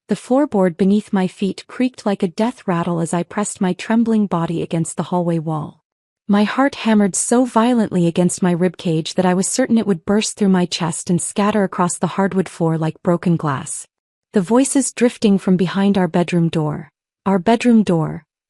The floorboard beneath my feet creaked like a death rattle as I pressed my trembling body against the hallway wall. My heart hammered so violently against my ribcage that I was certain it would burst through my chest and scatter across the hardwood floor like broken glass. The voices drifting from behind our bedroom door,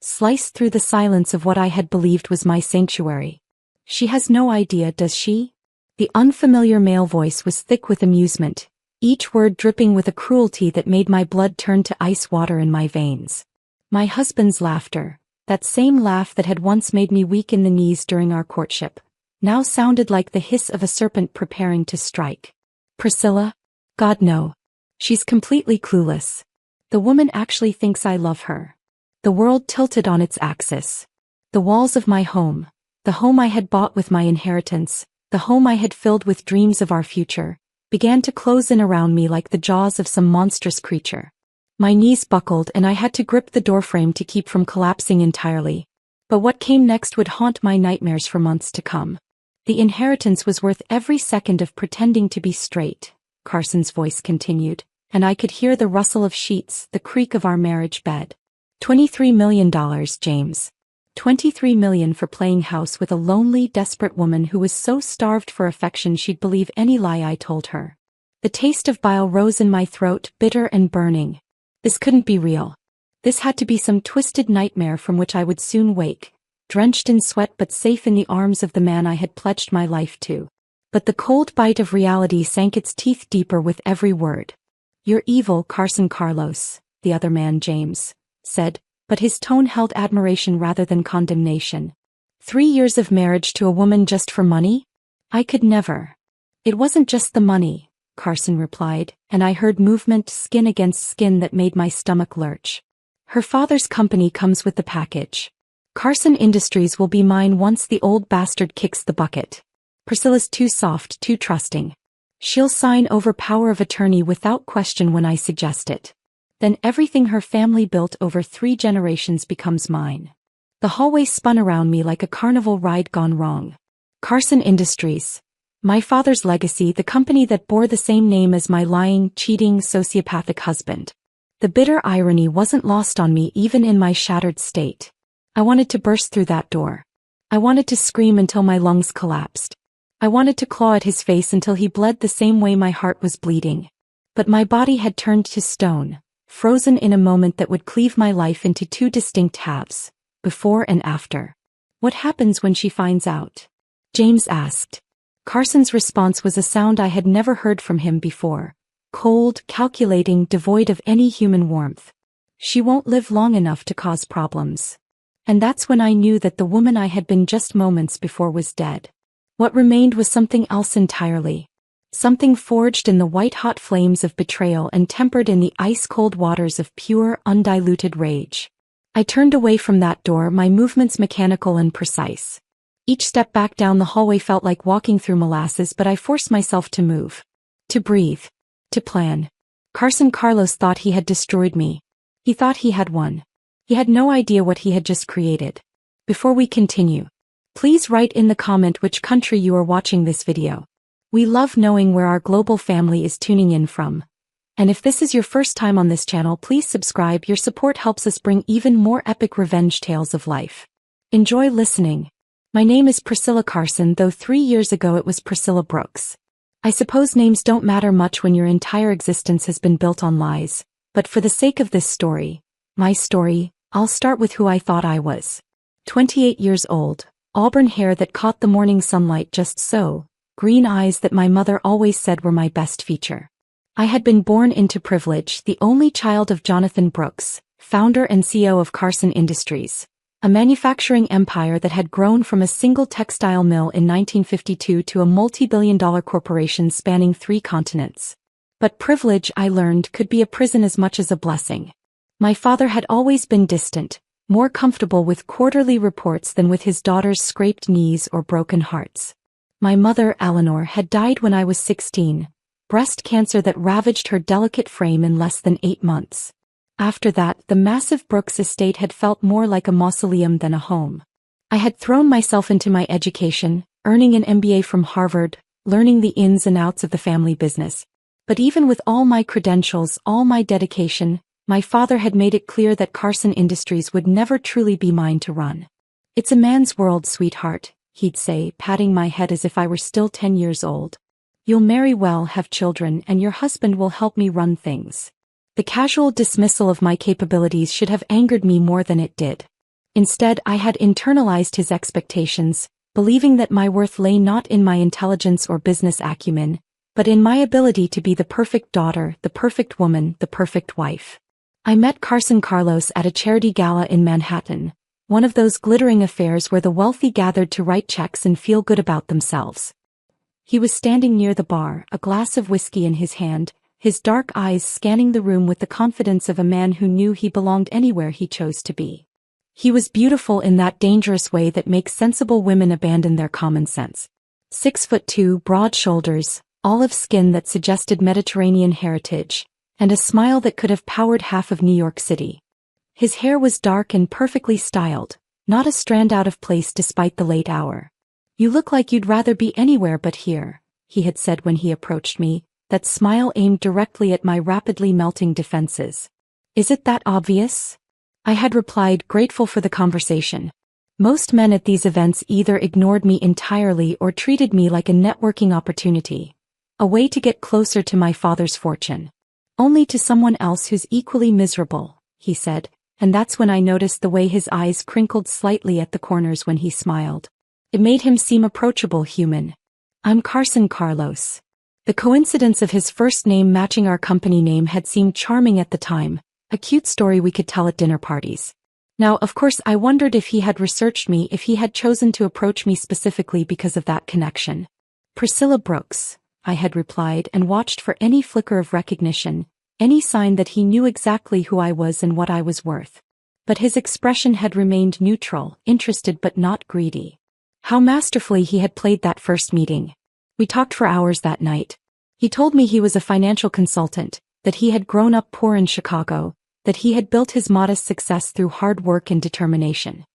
sliced through the silence of what I had believed was my sanctuary. She has no idea, does she? The unfamiliar male voice was thick with amusement, each word dripping with a cruelty that made my blood turn to ice water in my veins. My husband's laughter, that same laugh that had once made me weak in the knees during our courtship, now sounded like the hiss of a serpent preparing to strike. Priscilla? God no. She's completely clueless. The woman actually thinks I love her. The world tilted on its axis. The walls of my home, the home I had bought with my inheritance, the home I had filled with dreams of our future, began to close in around me like the jaws of some monstrous creature. My knees buckled and I had to grip the doorframe to keep from collapsing entirely. But what came next would haunt my nightmares for months to come. The inheritance was worth every second of pretending to be straight, Carson's voice continued, and I could hear the rustle of sheets, the creak of our marriage bed. $23 million, James. $23 million for playing house with a lonely, desperate woman who was so starved for affection she'd believe any lie I told her. The taste of bile rose in my throat, bitter and burning. This couldn't be real. This had to be some twisted nightmare from which I would soon wake, drenched in sweat but safe in the arms of the man I had pledged my life to. But the cold bite of reality sank its teeth deeper with every word. "You're evil, Carson Carlos," the other man, James, said, but his tone held admiration rather than condemnation. 3 years of marriage to a woman just for money? I could never. It wasn't just the money, Carson replied, and I heard movement, skin against skin, that made my stomach lurch. Her father's company comes with the package. Carson Industries will be mine once the old bastard kicks the bucket. Priscilla's too soft, too trusting. She'll sign over power of attorney without question when I suggest it. Then everything her family built over 3 generations becomes mine. The hallway spun around me like a carnival ride gone wrong. Carson Industries. My father's legacy, the company that bore the same name as my lying, cheating, sociopathic husband. The bitter irony wasn't lost on me even in my shattered state. I wanted to burst through that door. I wanted to scream until my lungs collapsed. I wanted to claw at his face until he bled the same way my heart was bleeding. But my body had turned to stone, frozen in a moment that would cleave my life into 2 distinct halves, before and after. "What happens when she finds out?" James asked. Carson's response was a sound I had never heard from him before, cold, calculating, devoid of any human warmth. "She won't live long enough to cause problems." And that's when I knew that the woman I had been just moments before was dead. What remained was something else entirely. Something forged in the white-hot flames of betrayal and tempered in the ice-cold waters of pure, undiluted rage. I turned away from that door, my movements mechanical and precise. Each step back down the hallway felt like walking through molasses, but I forced myself to move. To breathe. To plan. Carson Carlos thought he had destroyed me. He thought he had won. He had no idea what he had just created. Before we continue, please write in the comment which country you are watching this video. We love knowing where our global family is tuning in from. And if this is your first time on this channel, please subscribe. Your support helps us bring even more epic revenge tales of life. Enjoy listening. My name is Priscilla Carson, though 3 years ago it was Priscilla Brooks. I suppose names don't matter much when your entire existence has been built on lies, but for the sake of this story, my story, I'll start with who I thought I was. 28 years old, auburn hair that caught the morning sunlight just so, green eyes that my mother always said were my best feature. I had been born into privilege, the only child of Jonathan Brooks, founder and CEO of Carson Industries, a manufacturing empire that had grown from a single textile mill in 1952 to a multi-billion-dollar corporation spanning 3 continents. But privilege, I learned, could be a prison as much as a blessing. My father had always been distant, more comfortable with quarterly reports than with his daughter's scraped knees or broken hearts. My mother, Eleanor, had died when I was 16, breast cancer that ravaged her delicate frame in less than 8 months. After that, the massive Brooks estate had felt more like a mausoleum than a home. I had thrown myself into my education, earning an MBA from Harvard, learning the ins and outs of the family business. But even with all my credentials, all my dedication, My father had made it clear that Carson Industries would never truly be mine to run. "It's a man's world, sweetheart," he'd say, patting my head as if I were still 10 years old. "You'll marry well, have children, and your husband will help me run things." The casual dismissal of my capabilities should have angered me more than it did. Instead, I had internalized his expectations, believing that my worth lay not in my intelligence or business acumen, but in my ability to be the perfect daughter, the perfect woman, the perfect wife. I met Carson Carlos at a charity gala in Manhattan, one of those glittering affairs where the wealthy gathered to write checks and feel good about themselves. He was standing near the bar, a glass of whiskey in his hand, his dark eyes scanning the room with the confidence of a man who knew he belonged anywhere he chose to be. He was beautiful in that dangerous way that makes sensible women abandon their common sense. 6'2", broad shoulders, olive skin that suggested Mediterranean heritage, and a smile that could have powered half of New York City. His hair was dark and perfectly styled, not a strand out of place despite the late hour. "You look like you'd rather be anywhere but here," he had said when he approached me, that smile aimed directly at my rapidly melting defenses. "Is it that obvious?" I had replied, grateful for the conversation. Most men at these events either ignored me entirely or treated me like a networking opportunity, a way to get closer to my father's fortune. "Only to someone else who's equally miserable," he said, and that's when I noticed the way his eyes crinkled slightly at the corners when he smiled. It made him seem approachable, human. "I'm Carson Carlos." The coincidence of his first name matching our company name had seemed charming at the time, a cute story we could tell at dinner parties. Now, of course, I wondered if he had researched me, if he had chosen to approach me specifically because of that connection. "Priscilla Brooks," I had replied, and watched for any flicker of recognition, any sign that he knew exactly who I was and what I was worth. But his expression had remained neutral, interested but not greedy. How masterfully he had played that first meeting. We talked for hours that night. He told me he was a financial consultant, that he had grown up poor in Chicago, that he had built his modest success through hard work and determination.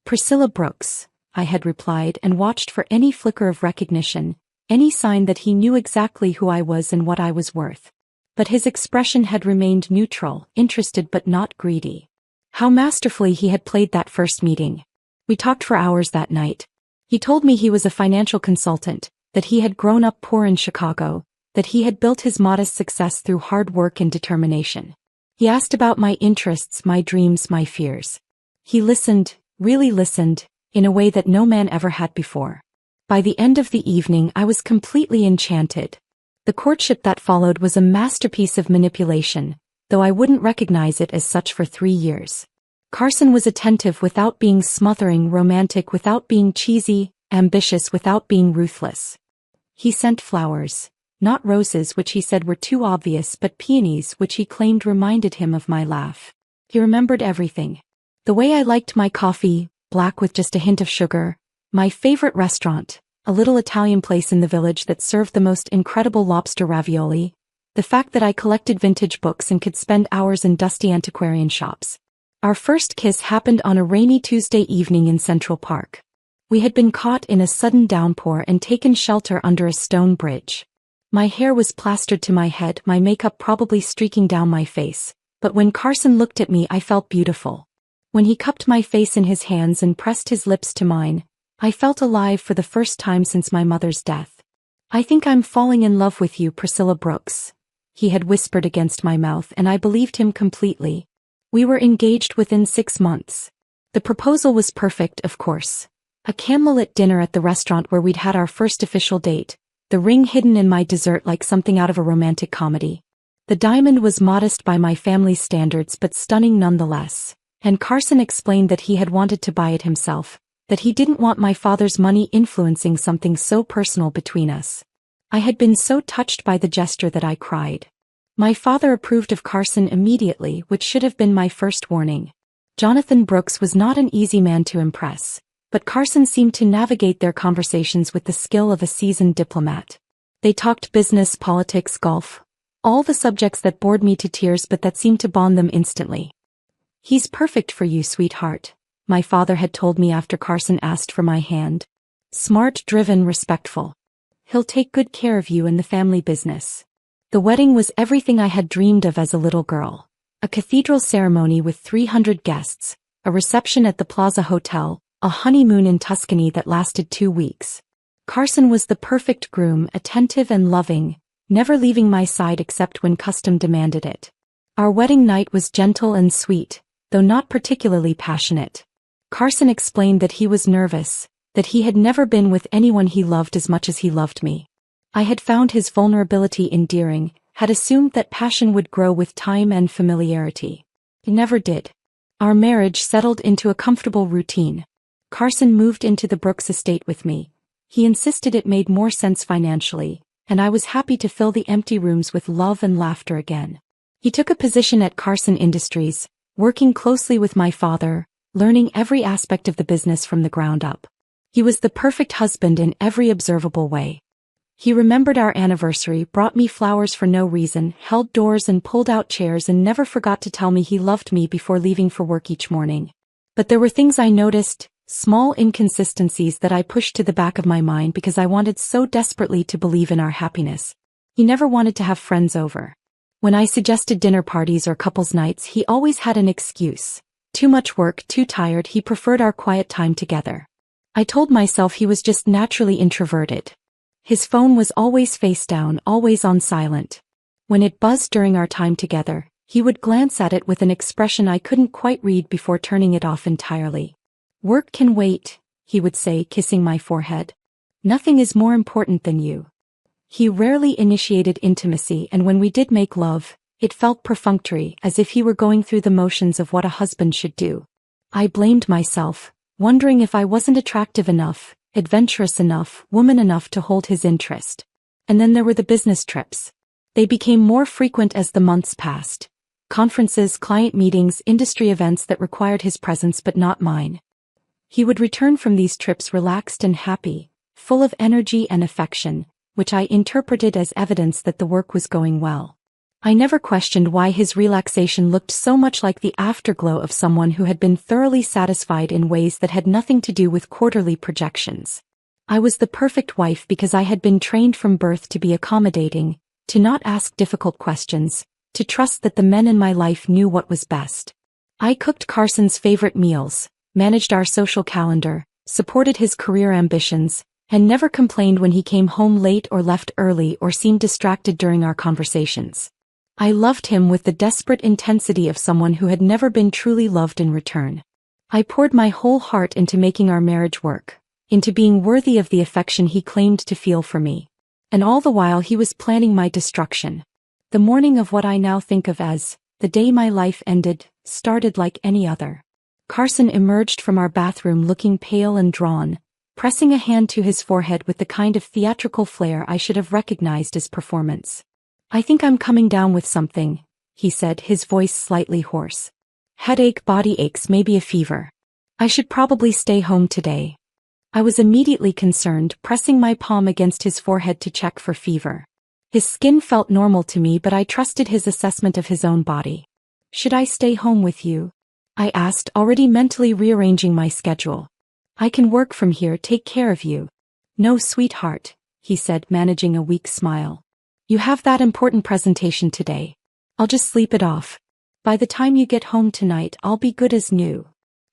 "Priscilla Brooks," I had replied, and watched for any flicker of recognition, any sign that he knew exactly who I was and what I was worth. But his expression had remained neutral, interested but not greedy. How masterfully he had played that first meeting. We talked for hours that night. He told me he was a financial consultant, that he had grown up poor in Chicago, that he had built his modest success through hard work and determination. He asked about my interests, my dreams, my fears. He listened, really listened, in a way that no man ever had before. By the end of the evening, I was completely enchanted. The courtship that followed was a masterpiece of manipulation, though I wouldn't recognize it as such for 3 years. Carson was attentive without being smothering, romantic without being cheesy, ambitious without being ruthless. He sent flowers, not roses which he said were too obvious, but peonies which he claimed reminded him of my laugh. He remembered everything. The way I liked my coffee, black with just a hint of sugar, my favorite restaurant, a little Italian place in the village that served the most incredible lobster ravioli, the fact that I collected vintage books and could spend hours in dusty antiquarian shops. Our first kiss happened on a rainy Tuesday evening in Central Park. We had been caught in a sudden downpour and taken shelter under a stone bridge. My hair was plastered to my head, my makeup probably streaking down my face, but when Carson looked at me I felt beautiful. When he cupped my face in his hands and pressed his lips to mine, I felt alive for the first time since my mother's death. "I think I'm falling in love with you, Priscilla Brooks," he had whispered against my mouth, and I believed him completely. We were engaged within 6 months. The proposal was perfect, of course. A candlelit dinner at the restaurant where we'd had our first official date, the ring hidden in my dessert like something out of a romantic comedy. The diamond was modest by my family's standards but stunning nonetheless, and Carson explained that he had wanted to buy it himself, that he didn't want my father's money influencing something so personal between us. I had been so touched by the gesture that I cried. My father approved of Carson immediately, which should have been my first warning. Jonathan Brooks was not an easy man to impress, but Carson seemed to navigate their conversations with the skill of a seasoned diplomat. They talked business, politics, golf, all the subjects that bored me to tears but that seemed to bond them instantly. "He's perfect for you, sweetheart," my father had told me after Carson asked for my hand. "Smart, driven, respectful. He'll take good care of you and the family business." The wedding was everything I had dreamed of as a little girl. A cathedral ceremony with 300 guests, a reception at the Plaza Hotel, a honeymoon in Tuscany that lasted 2 weeks. Carson was the perfect groom, attentive and loving, never leaving my side except when custom demanded it. Our wedding night was gentle and sweet, though not particularly passionate. Carson explained that he was nervous, that he had never been with anyone he loved as much as he loved me. I had found his vulnerability endearing, had assumed that passion would grow with time and familiarity. It never did. Our marriage settled into a comfortable routine. Carson moved into the Brooks estate with me. He insisted it made more sense financially, and I was happy to fill the empty rooms with love and laughter again. He took a position at Carson Industries, working closely with my father, learning every aspect of the business from the ground up. He was the perfect husband in every observable way. He remembered our anniversary, brought me flowers for no reason, held doors and pulled out chairs, and never forgot to tell me he loved me before leaving for work each morning. But there were things I noticed, small inconsistencies that I pushed to the back of my mind because I wanted so desperately to believe in our happiness. He never wanted to have friends over. When I suggested dinner parties or couples nights, he always had an excuse. Too much work, too tired. He preferred our quiet time together. I told myself he was just naturally introverted. His phone was always face down, always on silent. When it buzzed during our time together, he would glance at it with an expression I couldn't quite read before turning it off entirely. "Work can wait," he would say, kissing my forehead. "Nothing is more important than you." He rarely initiated intimacy, and when we did make love, it felt perfunctory, as if he were going through the motions of what a husband should do. I blamed myself, wondering if I wasn't attractive enough, adventurous enough, woman enough to hold his interest. And then there were the business trips. They became more frequent as the months passed. Conferences, client meetings, industry events that required his presence but not mine. He would return from these trips relaxed and happy, full of energy and affection, which I interpreted as evidence that the work was going well. I never questioned why his relaxation looked so much like the afterglow of someone who had been thoroughly satisfied in ways that had nothing to do with quarterly projections. I was the perfect wife because I had been trained from birth to be accommodating, to not ask difficult questions, to trust that the men in my life knew what was best. I cooked Carson's favorite meals, managed our social calendar, supported his career ambitions, and never complained when he came home late or left early or seemed distracted during our conversations. I loved him with the desperate intensity of someone who had never been truly loved in return. I poured my whole heart into making our marriage work, into being worthy of the affection he claimed to feel for me. And all the while he was planning my destruction. The morning of what I now think of as the day my life ended started like any other. Carson emerged from our bathroom looking pale and drawn, pressing a hand to his forehead with the kind of theatrical flair I should have recognized as performance. "I think I'm coming down with something," he said, his voice slightly hoarse. "Headache, body aches, maybe a fever. I should probably stay home today." I was immediately concerned, pressing my palm against his forehead to check for fever. His skin felt normal to me, but I trusted his assessment of his own body. "Should I stay home with you?" I asked, already mentally rearranging my schedule. "I can work from here, take care of you." "No, sweetheart," he said, managing a weak smile. "You have that important presentation today. I'll just sleep it off. By the time you get home tonight, I'll be good as new."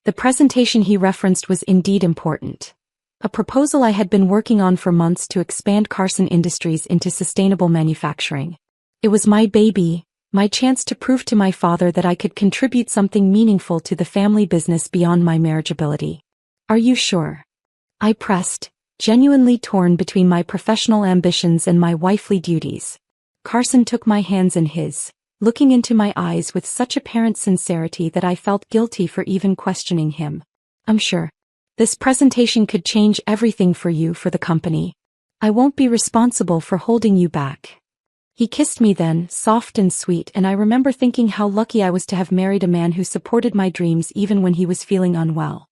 The presentation he referenced was indeed important. A proposal I had been working on for months to expand Carson Industries into sustainable manufacturing. It was my baby, my chance to prove to my father that I could contribute something meaningful to the family business beyond my marriageability. "Are you sure?" I pressed, genuinely torn between my professional ambitions and my wifely duties. Carson took my hands in his, looking into my eyes with such apparent sincerity that I felt guilty for even questioning him. "I'm sure. This presentation could change everything for you, for the company. I won't be responsible for holding you back." He kissed me then, soft and sweet, and I remember thinking how lucky I was to have married a man who supported my dreams even when he was feeling unwell.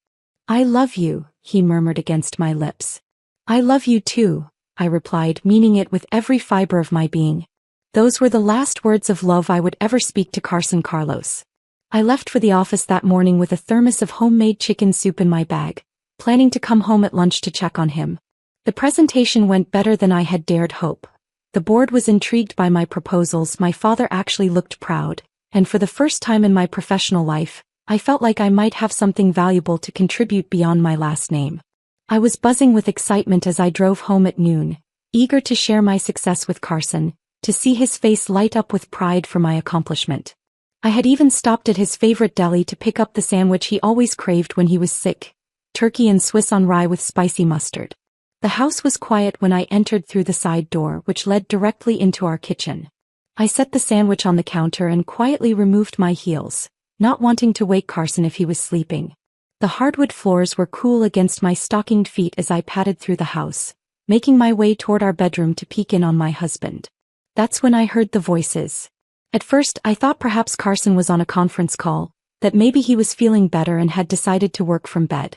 "I love you," he murmured against my lips. "I love you too," I replied, meaning it with every fiber of my being. Those were the last words of love I would ever speak to Carson Carlos. I left for the office that morning with a thermos of homemade chicken soup in my bag, planning to come home at lunch to check on him. The presentation went better than I had dared hope. The board was intrigued by my proposals. My father actually looked proud, And for the first time in my professional life, I felt like I might have something valuable to contribute beyond my last name. I was buzzing with excitement as I drove home at noon, eager to share my success with Carson, to see his face light up with pride for my accomplishment. I had even stopped at his favorite deli to pick up the sandwich he always craved when he was sick, turkey and Swiss on rye with spicy mustard. The house was quiet when I entered through the side door, which led directly into our kitchen. I set the sandwich on the counter and quietly removed my heels, not wanting to wake Carson if he was sleeping. The hardwood floors were cool against my stockinged feet as I padded through the house, making my way toward our bedroom to peek in on my husband. That's when I heard the voices. At first, I thought perhaps Carson was on a conference call, that maybe he was feeling better and had decided to work from bed.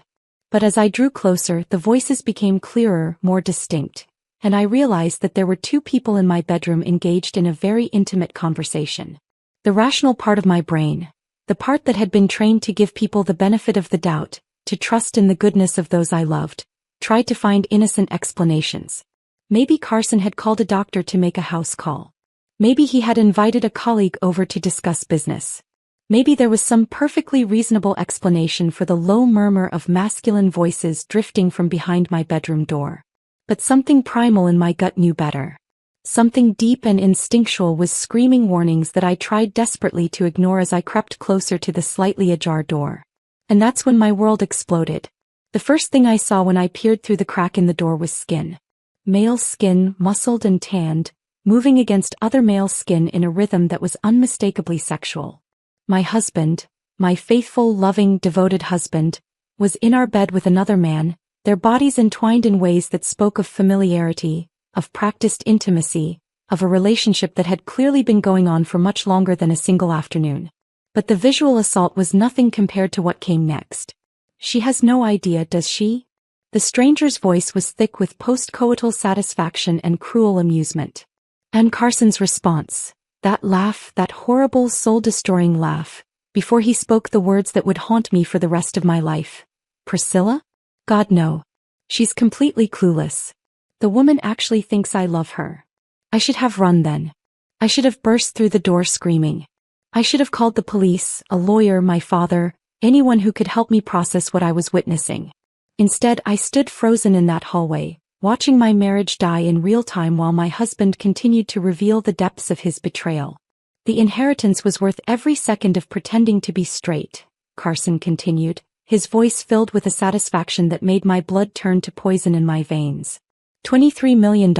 But as I drew closer, the voices became clearer, more distinct, and I realized that there were two people in my bedroom engaged in a very intimate conversation. The rational part of my brain, the part that had been trained to give people the benefit of the doubt, to trust in the goodness of those I loved, tried to find innocent explanations. Maybe Carson had called a doctor to make a house call. Maybe he had invited a colleague over to discuss business. Maybe there was some perfectly reasonable explanation for the low murmur of masculine voices drifting from behind my bedroom door. But something primal in my gut knew better. Something deep and instinctual was screaming warnings that I tried desperately to ignore as I crept closer to the slightly ajar door. And that's when my world exploded. The first thing I saw when I peered through the crack in the door was skin. Male skin, muscled and tanned, moving against other male skin in a rhythm that was unmistakably sexual. My husband, my faithful, loving, devoted husband, was in our bed with another man, their bodies entwined in ways that spoke of familiarity, of practiced intimacy, of a relationship that had clearly been going on for much longer than a single afternoon. But the visual assault was nothing compared to what came next. She has no idea, does she? The stranger's voice was thick with post-coital satisfaction and cruel amusement. And Carson's response, that laugh, that horrible soul-destroying laugh, before he spoke the words that would haunt me for the rest of my life. Priscilla? God, no. She's completely clueless. The woman actually thinks I love her. I should have run then. I should have burst through the door screaming. I should have called the police, a lawyer, my father, anyone who could help me process what I was witnessing. Instead, I stood frozen in that hallway, watching my marriage die in real time while my husband continued to reveal the depths of his betrayal. The inheritance was worth every second of pretending to be straight, Carson continued, his voice filled with a satisfaction that made my blood turn to poison in my veins. $23 million,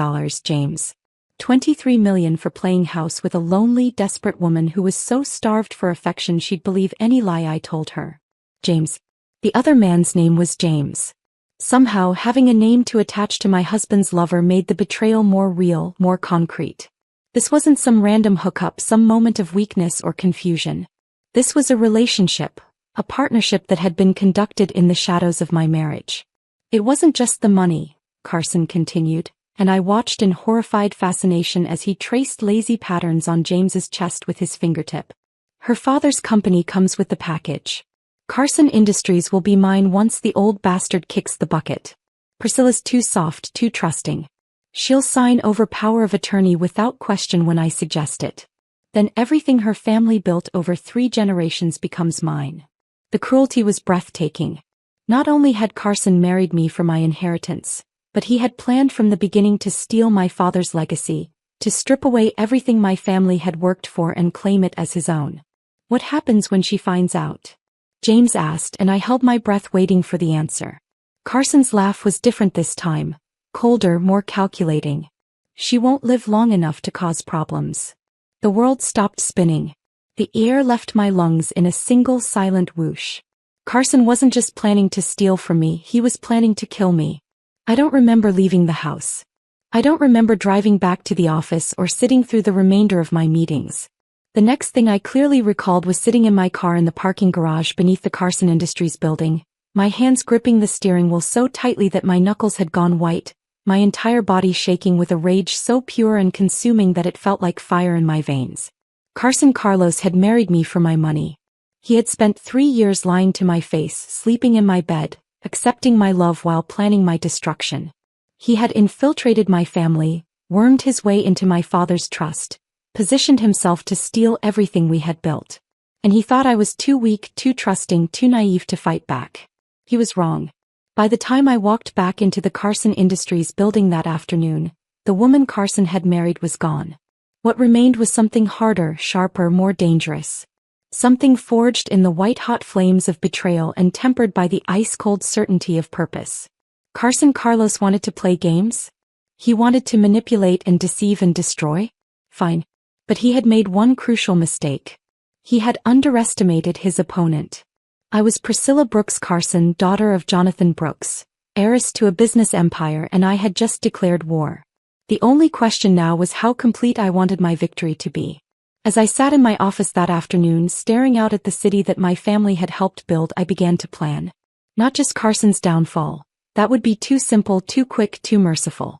James. $23 million for playing house with a lonely, desperate woman who was so starved for affection she'd believe any lie I told her. James. The other man's name was James. Somehow, having a name to attach to my husband's lover made the betrayal more real, more concrete. This wasn't some random hookup, some moment of weakness or confusion. This was a relationship, a partnership that had been conducted in the shadows of my marriage. It wasn't just the money, Carson continued, and I watched in horrified fascination as he traced lazy patterns on James's chest with his fingertip. Her father's company comes with the package. Carson Industries will be mine once the old bastard kicks the bucket. Priscilla's too soft, too trusting. She'll sign over power of attorney without question when I suggest it. Then everything her family built over 3 generations becomes mine. The cruelty was breathtaking. Not only had Carson married me for my inheritance, but he had planned from the beginning to steal my father's legacy, to strip away everything my family had worked for and claim it as his own. What happens when she finds out? James asked, and I held my breath waiting for the answer. Carson's laugh was different this time, colder, more calculating. She won't live long enough to cause problems. The world stopped spinning. The air left my lungs in a single silent whoosh. Carson wasn't just planning to steal from me, he was planning to kill me. I don't remember leaving the house. I don't remember driving back to the office or sitting through the remainder of my meetings. The next thing I clearly recalled was sitting in my car in the parking garage beneath the Carson Industries building, my hands gripping the steering wheel so tightly that my knuckles had gone white, my entire body shaking with a rage so pure and consuming that it felt like fire in my veins. Carson Carlos had married me for my money. He had spent 3 years lying to my face, sleeping in my bed, accepting my love while planning my destruction. He had infiltrated my family, wormed his way into my father's trust, positioned himself to steal everything we had built. And he thought I was too weak, too trusting, too naive to fight back. He was wrong. By the time I walked back into the Carson Industries building that afternoon, the woman Carson had married was gone. What remained was something harder, sharper, more dangerous. Something forged in the white-hot flames of betrayal and tempered by the ice-cold certainty of purpose. Carson Carlos wanted to play games? He wanted to manipulate and deceive and destroy? Fine. But he had made one crucial mistake. He had underestimated his opponent. I was Priscilla Brooks Carson, daughter of Jonathan Brooks, heiress to a business empire, and I had just declared war. The only question now was how complete I wanted my victory to be. As I sat in my office that afternoon staring out at the city that my family had helped build, I began to plan. Not just Carson's downfall. That would be too simple, too quick, too merciful.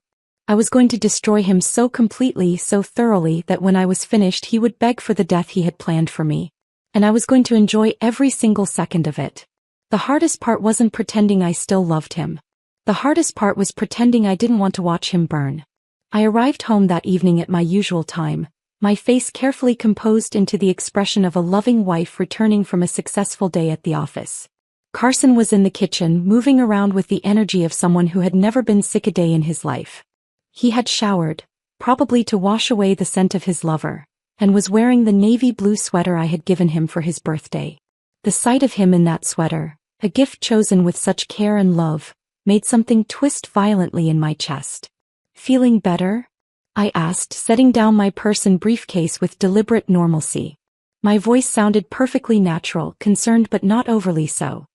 I was going to destroy him so completely, so thoroughly that when I was finished he would beg for the death he had planned for me. And I was going to enjoy every single second of it. The hardest part wasn't pretending I still loved him. The hardest part was pretending I didn't want to watch him burn. I arrived home that evening at my usual time, my face carefully composed into the expression of a loving wife returning from a successful day at the office. Carson was in the kitchen, moving around with the energy of someone who had never been sick a day in his life. He had showered, probably to wash away the scent of his lover, and was wearing the navy blue sweater I had given him for his birthday. The sight of him in that sweater, a gift chosen with such care and love, made something twist violently in my chest. Feeling better? I asked, setting down my purse and briefcase with deliberate normalcy. My voice sounded perfectly natural, concerned but not overly so.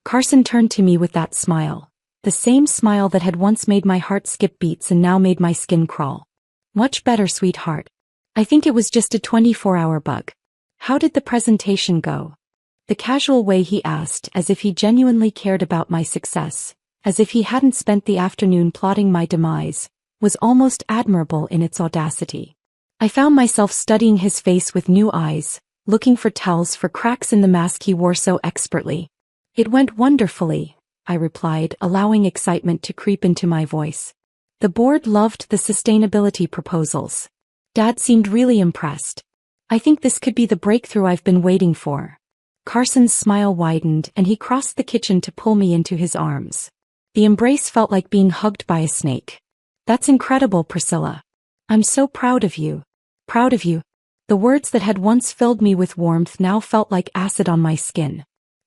Carson turned to me with that smile. The same smile that had once made my heart skip beats and now made my skin crawl. Much better, sweetheart. I think it was just a 24-hour bug. How did the presentation go? The casual way he asked, as if he genuinely cared about my success, as if he hadn't spent the afternoon plotting my demise, was almost admirable in its audacity. I found myself studying his face with new eyes, looking for tells, for cracks in the mask he wore so expertly. It went wonderfully, I replied, allowing excitement to creep into my voice. The board loved the sustainability proposals. Dad seemed really impressed. I think this could be the breakthrough I've been waiting for. Carson's smile widened and he crossed the kitchen to pull me into his arms. The embrace felt like being hugged by a snake. That's incredible, Priscilla. I'm so proud of you. Proud of you. The words that had once filled me with warmth now felt like acid on my skin.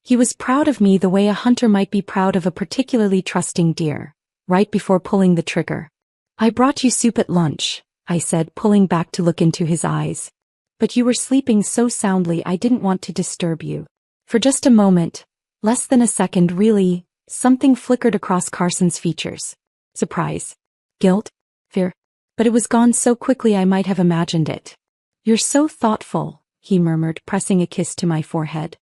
He was proud of me the way a hunter might be proud of a particularly trusting deer, right before pulling the trigger. I brought you soup at lunch, I said, pulling back to look into his eyes. But you were sleeping so soundly I didn't want to disturb you. For just a moment, less than a second really, something flickered across Carson's features. Surprise. Guilt? Fear? But it was gone so quickly I might have imagined it. You're so thoughtful, he murmured, pressing a kiss to my forehead.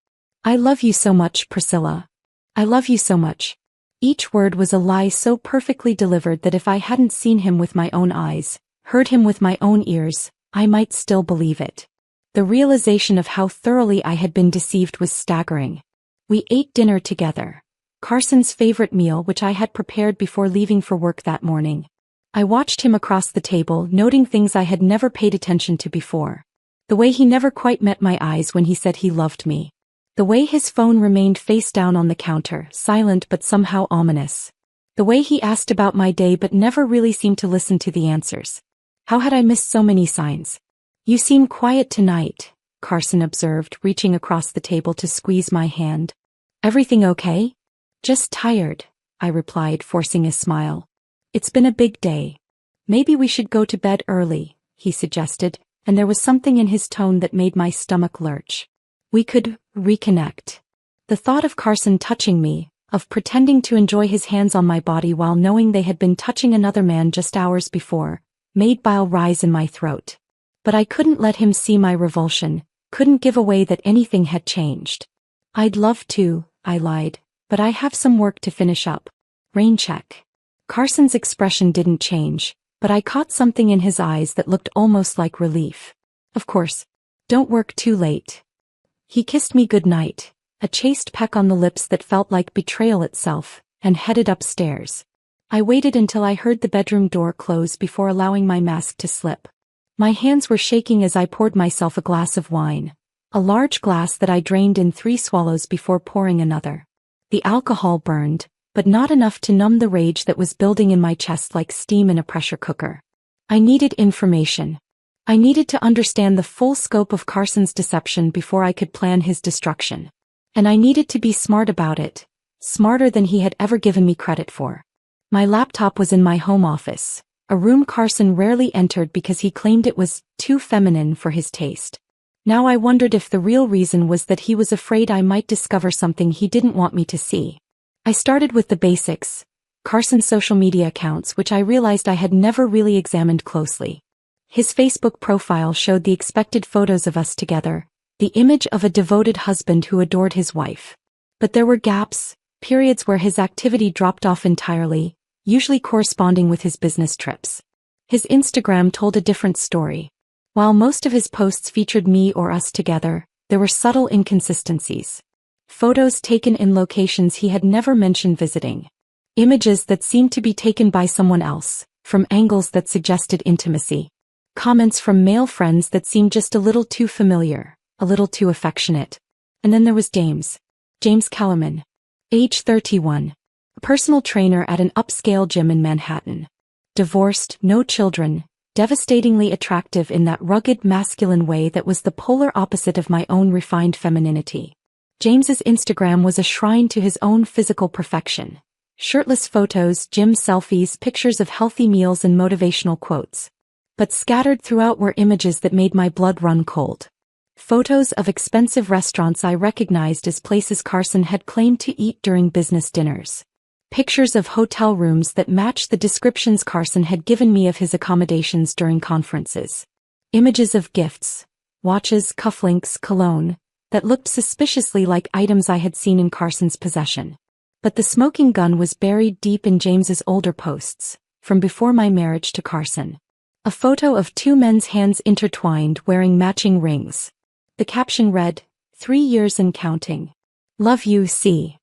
I love you so much, Priscilla. I love you so much. Each word was a lie so perfectly delivered that if I hadn't seen him with my own eyes, heard him with my own ears, I might still believe it. The realization of how thoroughly I had been deceived was staggering. We ate dinner together. Carson's favorite meal, which I had prepared before leaving for work that morning. I watched him across the table, noting things I had never paid attention to before. The way he never quite met my eyes when he said he loved me. The way his phone remained face down on the counter, silent but somehow ominous. The way he asked about my day but never really seemed to listen to the answers. How had I missed so many signs? You seem quiet tonight, Carson observed, reaching across the table to squeeze my hand. Everything okay? Just tired, I replied, forcing a smile. It's been a big day. Maybe we should go to bed early, he suggested, and there was something in his tone that made my stomach lurch. We could reconnect. The thought of Carson touching me, of pretending to enjoy his hands on my body while knowing they had been touching another man just hours before, made bile rise in my throat. But I couldn't let him see my revulsion, couldn't give away that anything had changed. I'd love to, I lied, but I have some work to finish up. Rain check. Carson's expression didn't change, but I caught something in his eyes that looked almost like relief. Of course. Don't work too late. He kissed me goodnight, a chaste peck on the lips that felt like betrayal itself, and headed upstairs. I waited until I heard the bedroom door close before allowing my mask to slip. My hands were shaking as I poured myself a glass of wine, a large glass that I drained in 3 swallows before pouring another. The alcohol burned, but not enough to numb the rage that was building in my chest like steam in a pressure cooker. I needed information. I needed to understand the full scope of Carson's deception before I could plan his destruction. And I needed to be smart about it, smarter than he had ever given me credit for. My laptop was in my home office, a room Carson rarely entered because he claimed it was too feminine for his taste. Now I wondered if the real reason was that he was afraid I might discover something he didn't want me to see. I started with the basics, Carson's social media accounts, which I realized I had never really examined closely. His Facebook profile showed the expected photos of us together, the image of a devoted husband who adored his wife. But there were gaps, periods where his activity dropped off entirely, usually corresponding with his business trips. His Instagram told a different story. While most of his posts featured me or us together, there were subtle inconsistencies. Photos taken in locations he had never mentioned visiting. Images that seemed to be taken by someone else, from angles that suggested intimacy. Comments from male friends that seemed just a little too familiar, a little too affectionate. And then there was James Kellerman. Age 31. A personal trainer at an upscale gym in Manhattan. Divorced, no children, devastatingly attractive in that rugged masculine way that was the polar opposite of my own refined femininity. James's Instagram was a shrine to his own physical perfection. Shirtless photos, gym selfies, pictures of healthy meals and motivational quotes. But scattered throughout were images that made my blood run cold. Photos of expensive restaurants I recognized as places Carson had claimed to eat during business dinners. Pictures of hotel rooms that matched the descriptions Carson had given me of his accommodations during conferences. Images of gifts, watches, cufflinks, cologne, that looked suspiciously like items I had seen in Carson's possession. But the smoking gun was buried deep in James's older posts, from before my marriage to Carson. A photo of 2 men's hands intertwined wearing matching rings. The caption read, 3 years and counting. Love you, C.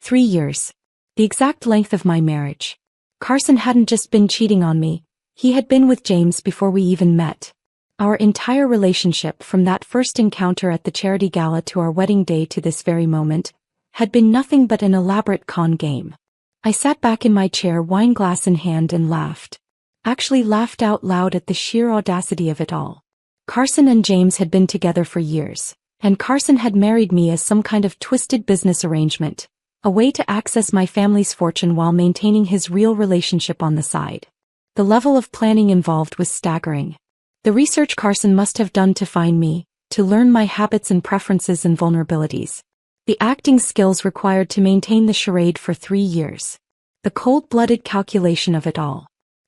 3 years. The exact length of my marriage. Carson hadn't just been cheating on me, he had been with James before we even met. Our entire relationship, from that first encounter at the charity gala to our wedding day to this very moment, had been nothing but an elaborate con game. I sat back in my chair, wine glass in hand, and laughed. Actually laughed out loud at the sheer audacity of it all. Carson and James had been together for years, and Carson had married me as some kind of twisted business arrangement, a way to access my family's fortune while maintaining his real relationship on the side. The level of planning involved was staggering. The research Carson must have done to find me, to learn my habits and preferences and vulnerabilities. The acting skills required to maintain the charade for 3 years. The cold-blooded calculation of it all.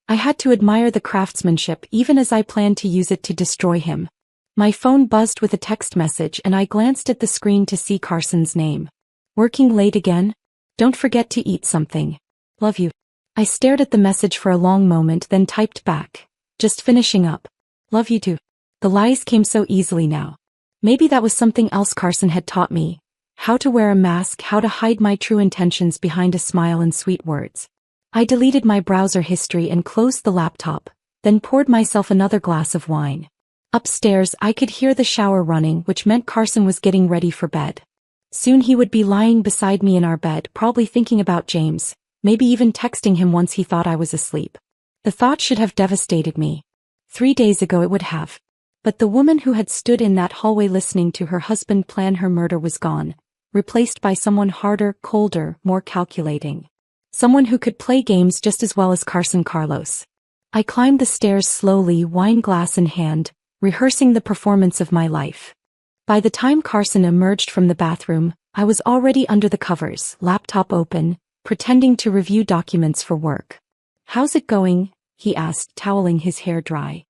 I had to admire the craftsmanship even as I planned to use it to destroy him. My phone buzzed with a text message and I glanced at the screen to see Carson's name. Working late again? Don't forget to eat something. Love you. I stared at the message for a long moment, then typed back. Just finishing up. Love you too. The lies came so easily now. Maybe that was something else Carson had taught me. How to wear a mask, how to hide my true intentions behind a smile and sweet words. I deleted my browser history and closed the laptop, then poured myself another glass of wine. Upstairs, I could hear the shower running, which meant Carson was getting ready for bed. Soon he would be lying beside me in our bed, probably thinking about James, maybe even texting him once he thought I was asleep. The thought should have devastated me. 3 days ago it would have. But the woman who had stood in that hallway listening to her husband plan her murder was gone, replaced by someone harder, colder, more calculating. Someone who could play games just as well as Carson Carlos. I climbed the stairs slowly, wine glass in hand, rehearsing the performance of my life. By the time Carson emerged from the bathroom, I was already under the covers, laptop open, pretending to review documents for work. How's it going? He asked, toweling his hair dry.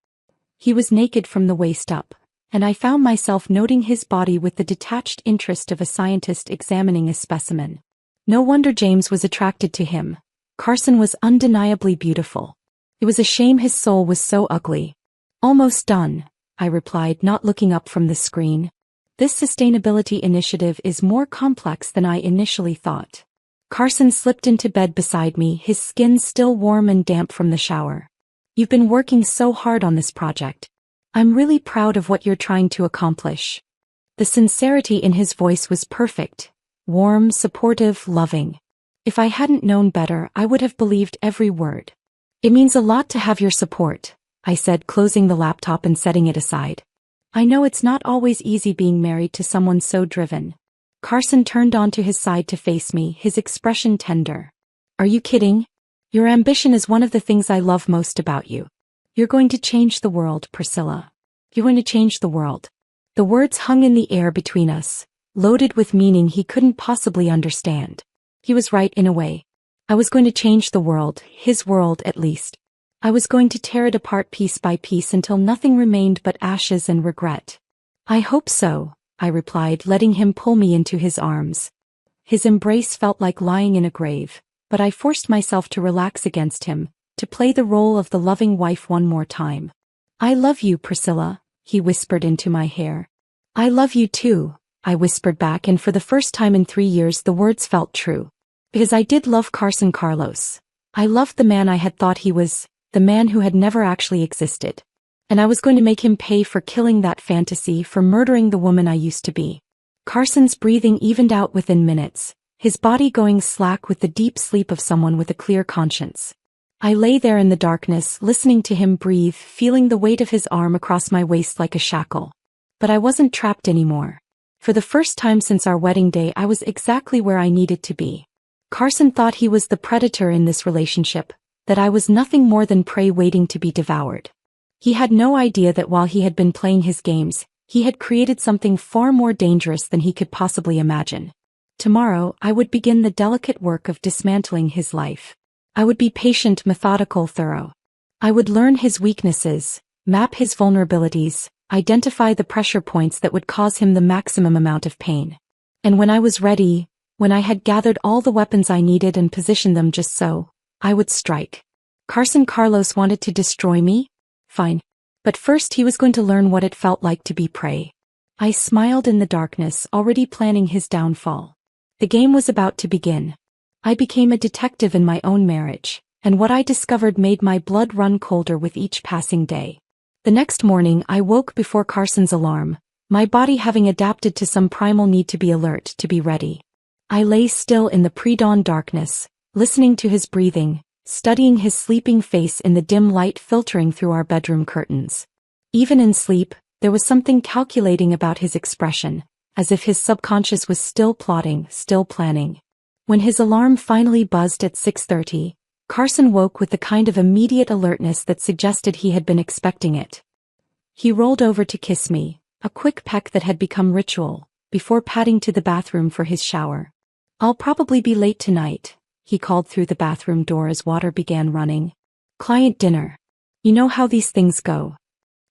He was naked from the waist up, and I found myself noting his body with the detached interest of a scientist examining a specimen. No wonder James was attracted to him. Carson was undeniably beautiful. It was a shame his soul was so ugly. Almost done, I replied, not looking up from the screen. This sustainability initiative is more complex than I initially thought. Carson slipped into bed beside me, his skin still warm and damp from the shower. You've been working so hard on this project. I'm really proud of what you're trying to accomplish. The sincerity in his voice was perfect. Warm, supportive, loving. If I hadn't known better, I would have believed every word. It means a lot to have your support, I said, closing the laptop and setting it aside. I know it's not always easy being married to someone so driven. Carson turned onto his side to face me, his expression tender. Are you kidding? Your ambition is one of the things I love most about you. You're going to change the world, Priscilla. You're going to change the world. The words hung in the air between us, loaded with meaning he couldn't possibly understand. He was right in a way. I was going to change the world, his world at least. I was going to tear it apart piece by piece until nothing remained but ashes and regret. I hope so, I replied, letting him pull me into his arms. His embrace felt like lying in a grave, but I forced myself to relax against him, to play the role of the loving wife one more time. I love you, Priscilla, he whispered into my hair. I love you too, I whispered back, and for the first time in 3 years the words felt true. Because I did love Carson Carlos. I loved the man I had thought he was, the man who had never actually existed. And I was going to make him pay for killing that fantasy, for murdering the woman I used to be. Carson's breathing evened out within minutes, his body going slack with the deep sleep of someone with a clear conscience. I lay there in the darkness, listening to him breathe, feeling the weight of his arm across my waist like a shackle. But I wasn't trapped anymore. For the first time since our wedding day, I was exactly where I needed to be. Carson thought he was the predator in this relationship, that I was nothing more than prey waiting to be devoured. He had no idea that while he had been playing his games, he had created something far more dangerous than he could possibly imagine. Tomorrow, I would begin the delicate work of dismantling his life. I would be patient, methodical, thorough. I would learn his weaknesses, map his vulnerabilities, identify the pressure points that would cause him the maximum amount of pain. And when I was ready, when I had gathered all the weapons I needed and positioned them just so, I would strike. Carson Carlos wanted to destroy me? Fine. But first he was going to learn what it felt like to be prey. I smiled in the darkness, already planning his downfall. The game was about to begin. I became a detective in my own marriage, and what I discovered made my blood run colder with each passing day. The next morning I woke before Carson's alarm, my body having adapted to some primal need to be alert, to be ready. I lay still in the pre-dawn darkness, listening to his breathing, studying his sleeping face in the dim light filtering through our bedroom curtains. Even in sleep, there was something calculating about his expression, as if his subconscious was still plotting, still planning. When his alarm finally buzzed at 6:30, Carson woke with the kind of immediate alertness that suggested he had been expecting it. He rolled over to kiss me, a quick peck that had become ritual, before padding to the bathroom for his shower. I'll probably be late tonight, he called through the bathroom door as water began running. Client dinner. You know how these things go.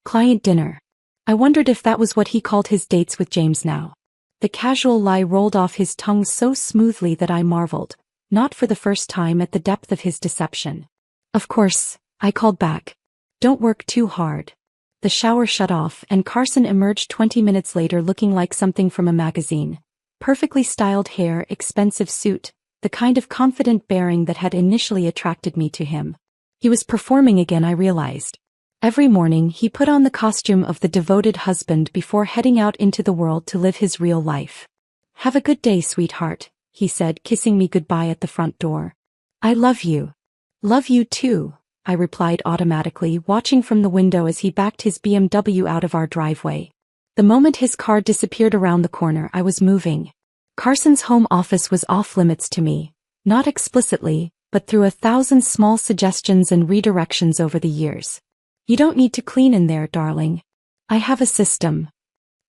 Client dinner. I wondered if that was what he called his dates with James now. The casual lie rolled off his tongue so smoothly that I marveled, not for the first time, at the depth of his deception. Of course, I called back. Don't work too hard. The shower shut off and Carson emerged 20 minutes later looking like something from a magazine. Perfectly styled hair, expensive suit, the kind of confident bearing that had initially attracted me to him. He was performing again, I realized. Every morning he put on the costume of the devoted husband before heading out into the world to live his real life. Have a good day, sweetheart, he said, kissing me goodbye at the front door. I love you. Love you too, I replied automatically, watching from the window as he backed his BMW out of our driveway. The moment his car disappeared around the corner, I was moving. Carson's home office was off-limits to me, not explicitly, but through 1,000 small suggestions and redirections over the years. You don't need to clean in there, darling. I have a system.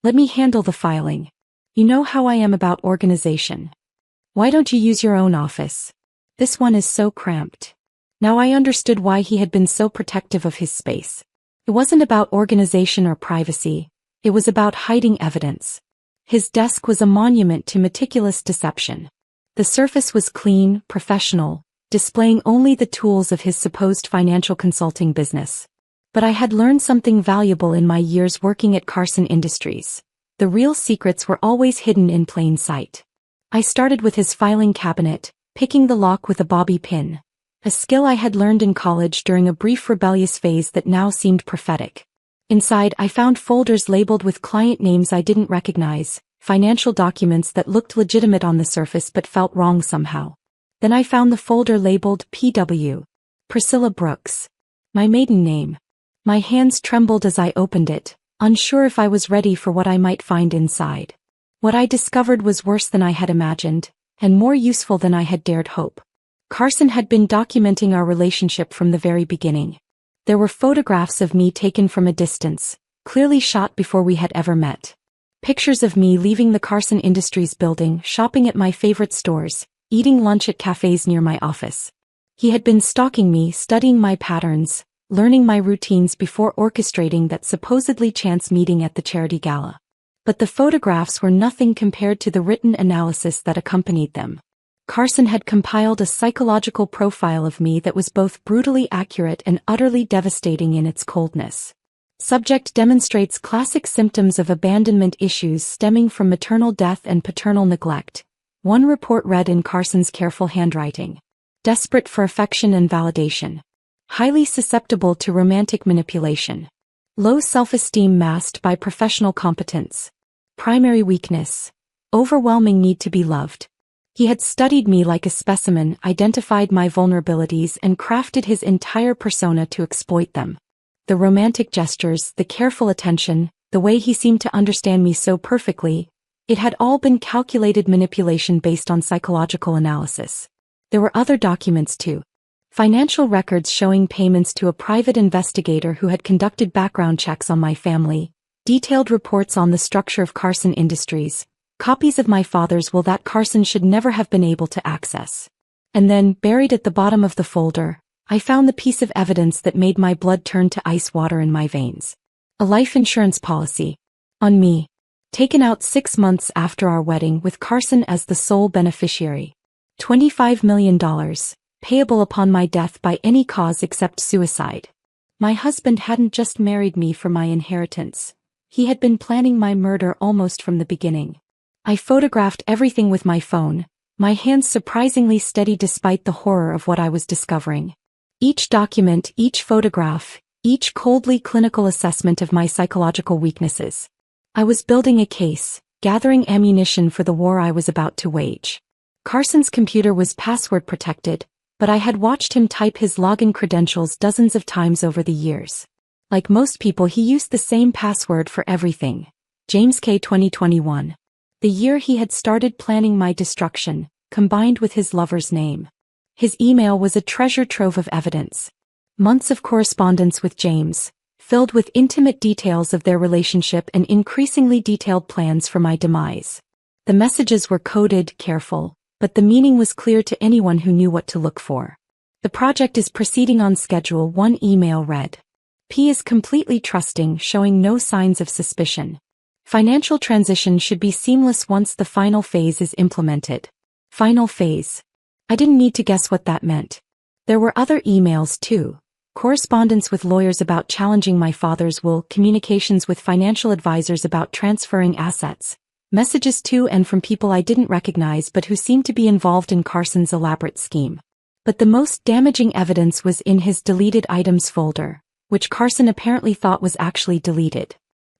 Let me handle the filing. You know how I am about organization. Why don't you use your own office? This one is so cramped. Now I understood why he had been so protective of his space. It wasn't about organization or privacy. It was about hiding evidence. His desk was a monument to meticulous deception. The surface was clean, professional, displaying only the tools of his supposed financial consulting business. But I had learned something valuable in my years working at Carson Industries. The real secrets were always hidden in plain sight. I started with his filing cabinet, picking the lock with a bobby pin, a skill I had learned in college during a brief rebellious phase that now seemed prophetic. Inside, I found folders labeled with client names I didn't recognize, financial documents that looked legitimate on the surface but felt wrong somehow. Then I found the folder labeled PW. Priscilla Brooks. My maiden name. My hands trembled as I opened it, unsure if I was ready for what I might find inside. What I discovered was worse than I had imagined, and more useful than I had dared hope. Carson had been documenting our relationship from the very beginning. There were photographs of me taken from a distance, clearly shot before we had ever met. Pictures of me leaving the Carson Industries building, shopping at my favorite stores, eating lunch at cafes near my office. He had been stalking me, studying my patterns, learning my routines before orchestrating that supposedly chance meeting at the charity gala. But the photographs were nothing compared to the written analysis that accompanied them. Carson had compiled a psychological profile of me that was both brutally accurate and utterly devastating in its coldness. Subject demonstrates classic symptoms of abandonment issues stemming from maternal death and paternal neglect. One report read in Carson's careful handwriting. Desperate for affection and validation. Highly susceptible to romantic manipulation. Low self-esteem masked by professional competence. Primary weakness. Overwhelming need to be loved. He had studied me like a specimen, identified my vulnerabilities and crafted his entire persona to exploit them. The romantic gestures, the careful attention, the way he seemed to understand me so perfectly, it had all been calculated manipulation based on psychological analysis. There were other documents too. Financial records showing payments to a private investigator who had conducted background checks on my family, detailed reports on the structure of Carson Industries, copies of my father's will that Carson should never have been able to access. And then, buried at the bottom of the folder, I found the piece of evidence that made my blood turn to ice water in my veins. A life insurance policy. On me. Taken out 6 months after our wedding with Carson as the sole beneficiary. $25 million. Payable upon my death by any cause except suicide. My husband hadn't just married me for my inheritance. He had been planning my murder almost from the beginning. I photographed everything with my phone, my hands surprisingly steady despite the horror of what I was discovering. Each document, each photograph, each coldly clinical assessment of my psychological weaknesses. I was building a case, gathering ammunition for the war I was about to wage. Carson's computer was password protected, but I had watched him type his login credentials dozens of times over the years. Like most people, he used the same password for everything. James K. 2021. The year he had started planning my destruction, combined with his lover's name. His email was a treasure trove of evidence. Months of correspondence with James, filled with intimate details of their relationship and increasingly detailed plans for my demise. The messages were coded, careful, but the meaning was clear to anyone who knew what to look for. The project is proceeding on schedule, one email read. P is completely trusting, showing no signs of suspicion. Financial transition should be seamless once the final phase is implemented. Final phase. I didn't need to guess what that meant. There were other emails too. Correspondence with lawyers about challenging my father's will, communications with financial advisors about transferring assets, messages to and from people I didn't recognize but who seemed to be involved in Carson's elaborate scheme. But the most damaging evidence was in his deleted items folder, which Carson apparently thought was actually deleted.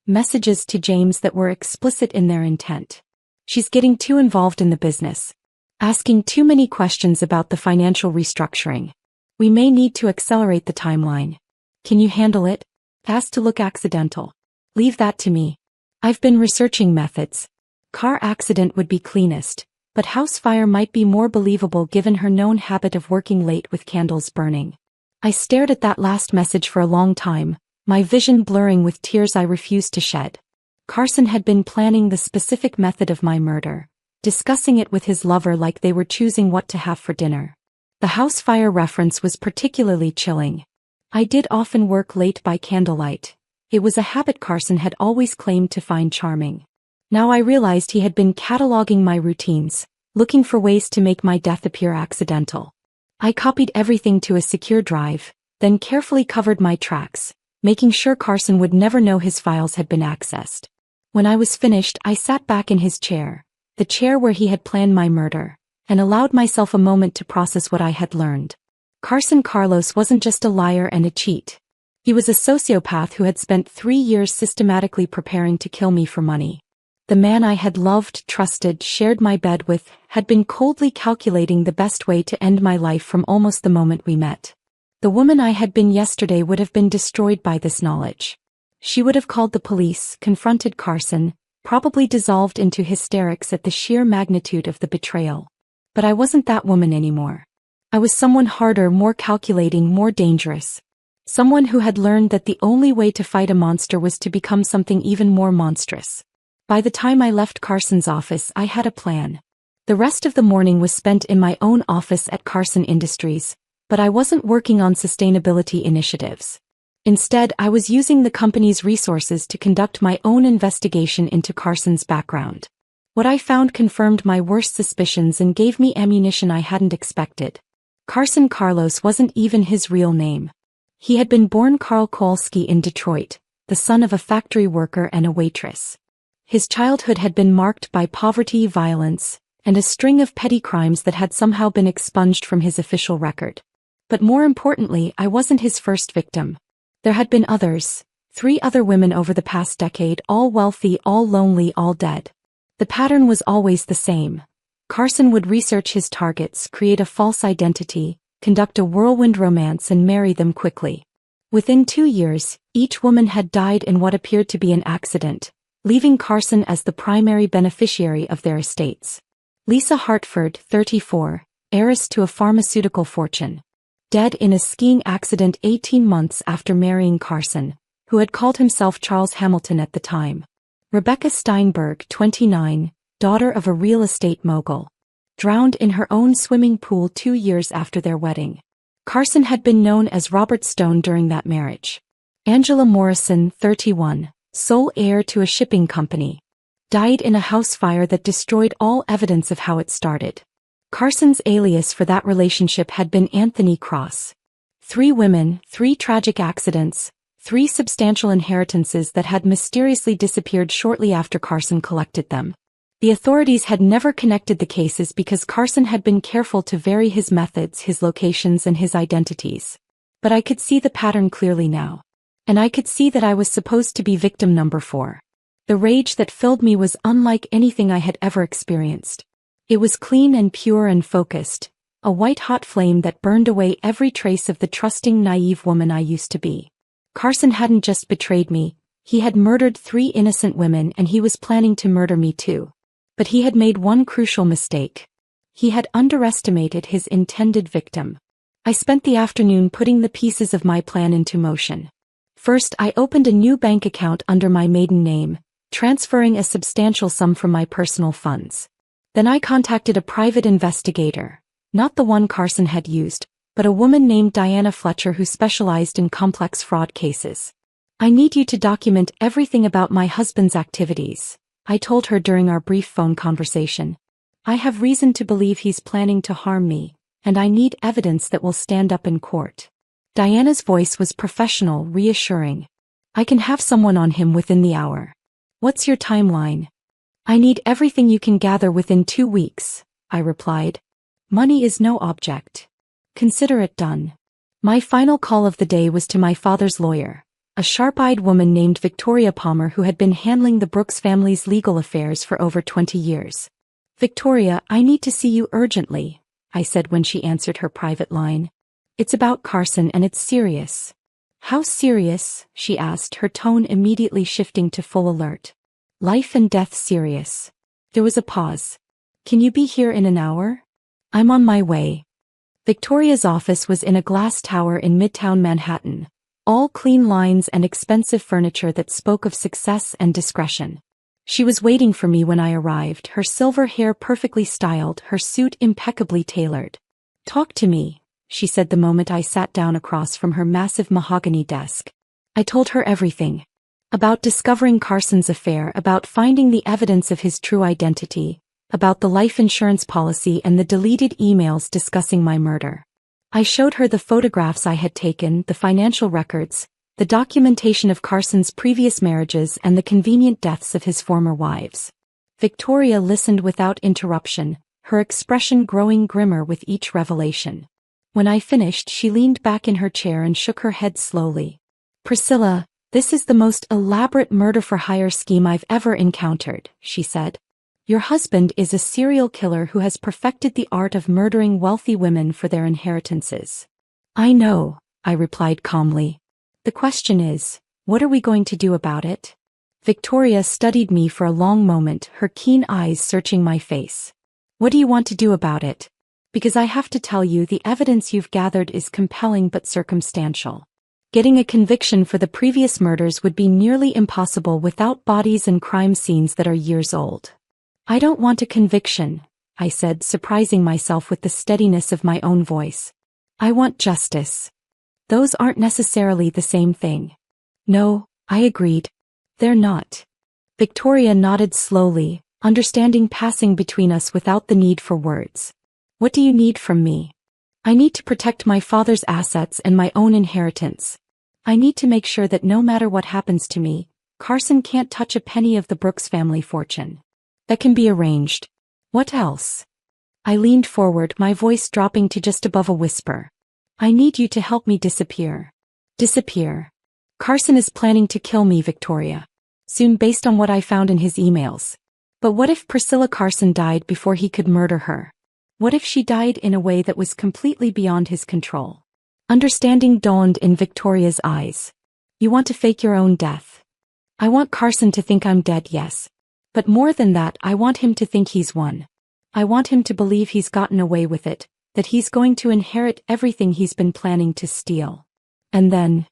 Messages to James that were explicit in their intent. She's getting too involved in the business. Asking too many questions about the financial restructuring. We may need to accelerate the timeline. Can you handle it? Has to look accidental. Leave that to me. I've been researching methods. Car accident would be cleanest, but house fire might be more believable given her known habit of working late with candles burning. I stared at that last message for a long time, my vision blurring with tears I refused to shed. Carson had been planning the specific method of my murder, discussing it with his lover like they were choosing what to have for dinner. The house fire reference was particularly chilling. I did often work late by candlelight. It was a habit Carson had always claimed to find charming. Now I realized he had been cataloging my routines, looking for ways to make my death appear accidental. I copied everything to a secure drive, then carefully covered my tracks, making sure Carson would never know his files had been accessed. When I was finished, I sat back in his chair, the chair where he had planned my murder, and allowed myself a moment to process what I had learned. Carson Carlos wasn't just a liar and a cheat. He was a sociopath who had spent 3 years systematically preparing to kill me for money. The man I had loved, trusted, shared my bed with, had been coldly calculating the best way to end my life from almost the moment we met. The woman I had been yesterday would have been destroyed by this knowledge. She would have called the police, confronted Carson, probably dissolved into hysterics at the sheer magnitude of the betrayal. But I wasn't that woman anymore. I was someone harder, more calculating, more dangerous. Someone who had learned that the only way to fight a monster was to become something even more monstrous. By the time I left Carson's office, I had a plan. The rest of the morning was spent in my own office at Carson Industries, but I wasn't working on sustainability initiatives. Instead, I was using the company's resources to conduct my own investigation into Carson's background. What I found confirmed my worst suspicions and gave me ammunition I hadn't expected. Carson Carlos wasn't even his real name. He had been born Carl Kowalski in Detroit, the son of a factory worker and a waitress. His childhood had been marked by poverty, violence, and a string of petty crimes that had somehow been expunged from his official record. But more importantly, I wasn't his first victim. There had been others, 3 other women over the past decade, all wealthy, all lonely, all dead. The pattern was always the same. Carson would research his targets, create a false identity, conduct a whirlwind romance and marry them quickly. Within 2 years, each woman had died in what appeared to be an accident, leaving Carson as the primary beneficiary of their estates. Lisa Hartford, 34, heiress to a pharmaceutical fortune. Dead in a skiing accident 18 months after marrying Carson, who had called himself Charles Hamilton at the time. Rebecca Steinberg, 29, daughter of a real estate mogul. Drowned in her own swimming pool 2 years after their wedding. Carson had been known as Robert Stone during that marriage. Angela Morrison, 31, sole heir to a shipping company. Died in a house fire that destroyed all evidence of how it started. Carson's alias for that relationship had been Anthony Cross. 3 women, 3 tragic accidents, 3 substantial inheritances that had mysteriously disappeared shortly after Carson collected them. The authorities had never connected the cases because Carson had been careful to vary his methods, his locations, and his identities. But I could see the pattern clearly now. And I could see that I was supposed to be victim number 4. The rage that filled me was unlike anything I had ever experienced. It was clean and pure and focused, a white-hot flame that burned away every trace of the trusting, naive woman I used to be. Carson hadn't just betrayed me, he had murdered 3 innocent women and he was planning to murder me too. But he had made one crucial mistake. He had underestimated his intended victim. I spent the afternoon putting the pieces of my plan into motion. First, I opened a new bank account under my maiden name, transferring a substantial sum from my personal funds. Then I contacted a private investigator, not the one Carson had used, but a woman named Diana Fletcher who specialized in complex fraud cases. I need you to document everything about my husband's activities, I told her during our brief phone conversation. I have reason to believe he's planning to harm me, and I need evidence that will stand up in court. Diana's voice was professional, reassuring. I can have someone on him within the hour. What's your timeline? I need everything you can gather within 2 weeks, I replied. Money is no object. Consider it done. My final call of the day was to my father's lawyer, a sharp-eyed woman named Victoria Palmer who had been handling the Brooks family's legal affairs for over 20 years. Victoria, I need to see you urgently, I said when she answered her private line. It's about Carson and it's serious. How serious? She asked, her tone immediately shifting to full alert. Life and death serious. There was a pause. Can you be here in an hour? I'm on my way. Victoria's office was in a glass tower in Midtown Manhattan, all clean lines and expensive furniture that spoke of success and discretion. She was waiting for me when I arrived, her silver hair perfectly styled, her suit impeccably tailored. Talk to me, she said the moment I sat down across from her massive mahogany desk. I told her everything. About discovering Carson's affair, about finding the evidence of his true identity, about the life insurance policy and the deleted emails discussing my murder. I showed her the photographs I had taken, the financial records, the documentation of Carson's previous marriages and the convenient deaths of his former wives. Victoria listened without interruption, her expression growing grimmer with each revelation. When I finished, she leaned back in her chair and shook her head slowly. Priscilla, this is the most elaborate murder-for-hire scheme I've ever encountered, she said. Your husband is a serial killer who has perfected the art of murdering wealthy women for their inheritances. I know, I replied calmly. The question is, what are we going to do about it? Victoria studied me for a long moment, her keen eyes searching my face. What do you want to do about it? Because I have to tell you, the evidence you've gathered is compelling but circumstantial. Getting a conviction for the previous murders would be nearly impossible without bodies and crime scenes that are years old. I don't want a conviction, I said, surprising myself with the steadiness of my own voice. I want justice. Those aren't necessarily the same thing. No, I agreed. They're not. Victoria nodded slowly, understanding passing between us without the need for words. What do you need from me? I need to protect my father's assets and my own inheritance. I need to make sure that no matter what happens to me, Carson can't touch a penny of the Brooks family fortune. That can be arranged. What else? I leaned forward, my voice dropping to just above a whisper. I need you to help me disappear. Disappear. Carson is planning to kill me, Victoria. Soon, based on what I found in his emails. But what if Priscilla Carson died before he could murder her? What if she died in a way that was completely beyond his control? Understanding dawned in Victoria's eyes. You want to fake your own death. I want Carson to think I'm dead, yes. But more than that, I want him to think he's won. I want him to believe he's gotten away with it, that he's going to inherit everything he's been planning to steal. And then...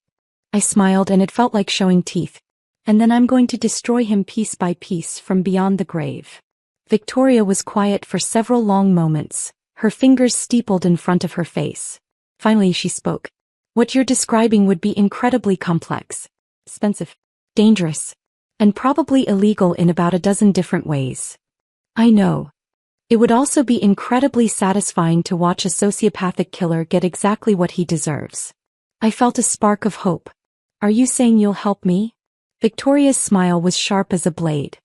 I smiled, and it felt like showing teeth. And then I'm going to destroy him piece by piece from beyond the grave. Victoria was quiet for several long moments, her fingers steepled in front of her face. Finally she spoke. What you're describing would be incredibly complex, expensive, dangerous, and probably illegal in about a dozen different ways. I know. It would also be incredibly satisfying to watch a sociopathic killer get exactly what he deserves. I felt a spark of hope. Are you saying you'll help me? Victoria's smile was sharp as a blade.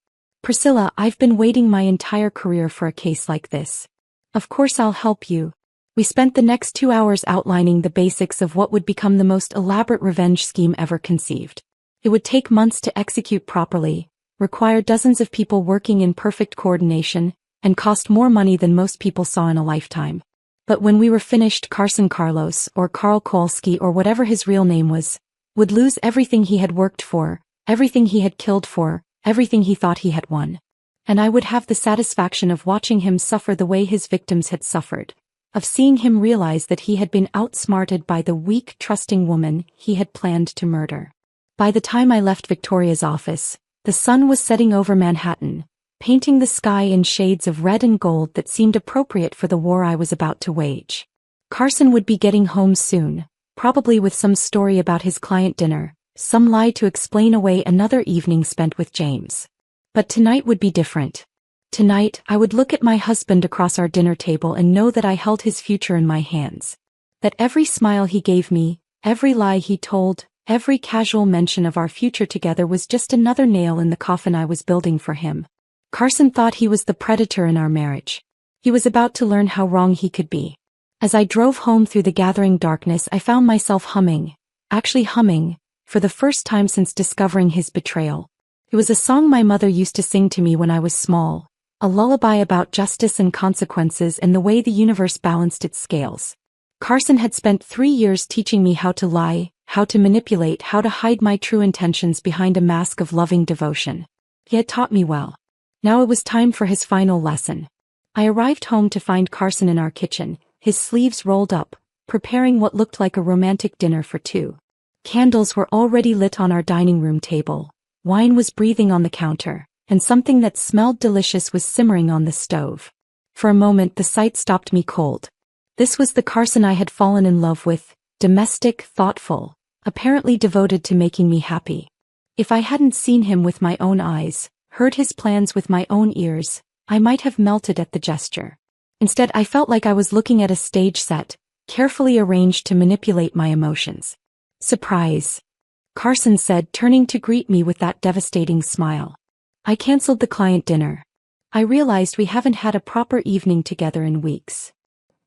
Priscilla, I've been waiting my entire career for a case like this. Of course I'll help you. We spent the next 2 hours outlining the basics of what would become the most elaborate revenge scheme ever conceived. It would take months to execute properly, require dozens of people working in perfect coordination, and cost more money than most people saw in a lifetime. But when we were finished, Carson Carlos, or Karl Kowalski, or whatever his real name was, would lose everything he had worked for, everything he had killed for, everything he thought he had won. And I would have the satisfaction of watching him suffer the way his victims had suffered, of seeing him realize that he had been outsmarted by the weak, trusting woman he had planned to murder. By the time I left Victoria's office, the sun was setting over Manhattan, painting the sky in shades of red and gold that seemed appropriate for the war I was about to wage. Carson would be getting home soon, probably with some story about his client dinner, some lie to explain away another evening spent with James. But tonight would be different. Tonight, I would look at my husband across our dinner table and know that I held his future in my hands. That every smile he gave me, every lie he told, every casual mention of our future together was just another nail in the coffin I was building for him. Carson thought he was the predator in our marriage. He was about to learn how wrong he could be. As I drove home through the gathering darkness, I found myself humming, for the first time since discovering his betrayal. It was a song my mother used to sing to me when I was small, a lullaby about justice and consequences and the way the universe balanced its scales. Carson had spent 3 years teaching me how to lie, how to manipulate, how to hide my true intentions behind a mask of loving devotion. He had taught me well. Now it was time for his final lesson. I arrived home to find Carson in our kitchen, his sleeves rolled up, preparing what looked like a romantic dinner for two. Candles were already lit on our dining room table, wine was breathing on the counter, and something that smelled delicious was simmering on the stove. For a moment the sight stopped me cold. This was the Carson I had fallen in love with, domestic, thoughtful, apparently devoted to making me happy. If I hadn't seen him with my own eyes, heard his plans with my own ears, I might have melted at the gesture. Instead, I felt like I was looking at a stage set, carefully arranged to manipulate my emotions. Surprise, Carson said, turning to greet me with that devastating smile. I canceled the client dinner. I realized we haven't had a proper evening together in weeks.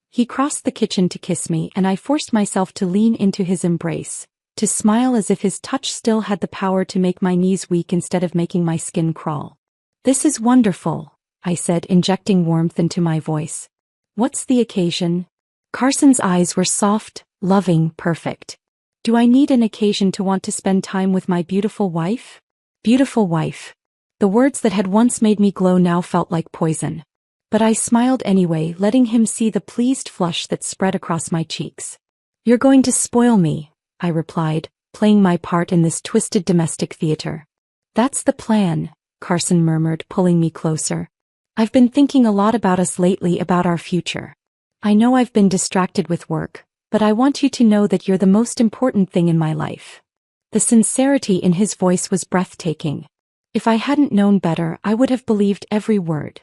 He crossed the kitchen to kiss me, and I forced myself to lean into his embrace, to smile as if his touch still had the power to make my knees weak instead of making my skin crawl. "This is wonderful," I said, injecting warmth into my voice. "What's the occasion?" Carson's eyes were soft, loving, perfect. "Do I need an occasion to want to spend time with my beautiful wife?" Beautiful wife. The words that had once made me glow now felt like poison. But I smiled anyway, letting him see the pleased flush that spread across my cheeks. "You're going to spoil me," I replied, playing my part in this twisted domestic theater. "That's the plan," Carson murmured, pulling me closer. "I've been thinking a lot about us lately, about our future. I know I've been distracted with work, but I want you to know that you're the most important thing in my life." The sincerity in his voice was breathtaking. If I hadn't known better, I would have believed every word.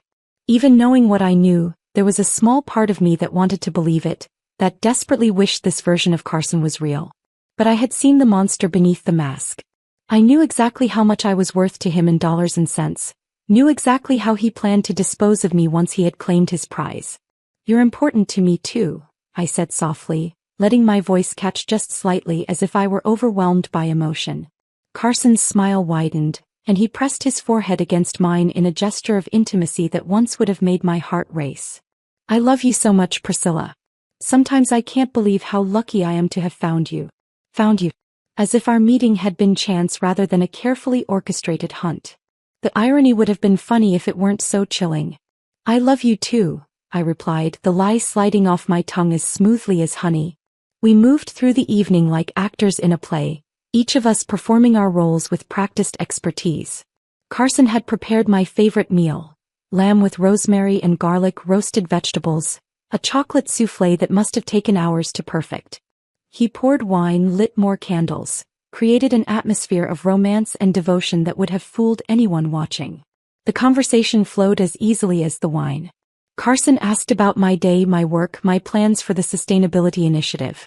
Even knowing what I knew, there was a small part of me that wanted to believe it, that desperately wished this version of Carson was real. But I had seen the monster beneath the mask. I knew exactly how much I was worth to him in dollars and cents, knew exactly how he planned to dispose of me once he had claimed his prize. "You're important to me too," I said softly, letting my voice catch just slightly as if I were overwhelmed by emotion. Carson's smile widened, and he pressed his forehead against mine in a gesture of intimacy that once would have made my heart race. "I love you so much, Priscilla. Sometimes I can't believe how lucky I am to have found you. Found you." As if our meeting had been chance rather than a carefully orchestrated hunt. The irony would have been funny if it weren't so chilling. "I love you too," I replied, the lie sliding off my tongue as smoothly as honey. We moved through the evening like actors in a play, each of us performing our roles with practiced expertise. Carson had prepared my favorite meal, lamb with rosemary and garlic, roasted vegetables, a chocolate souffle that must have taken hours to perfect. He poured wine, lit more candles, created an atmosphere of romance and devotion that would have fooled anyone watching. The conversation flowed as easily as the wine. Carson asked about my day, my work, my plans for the sustainability initiative.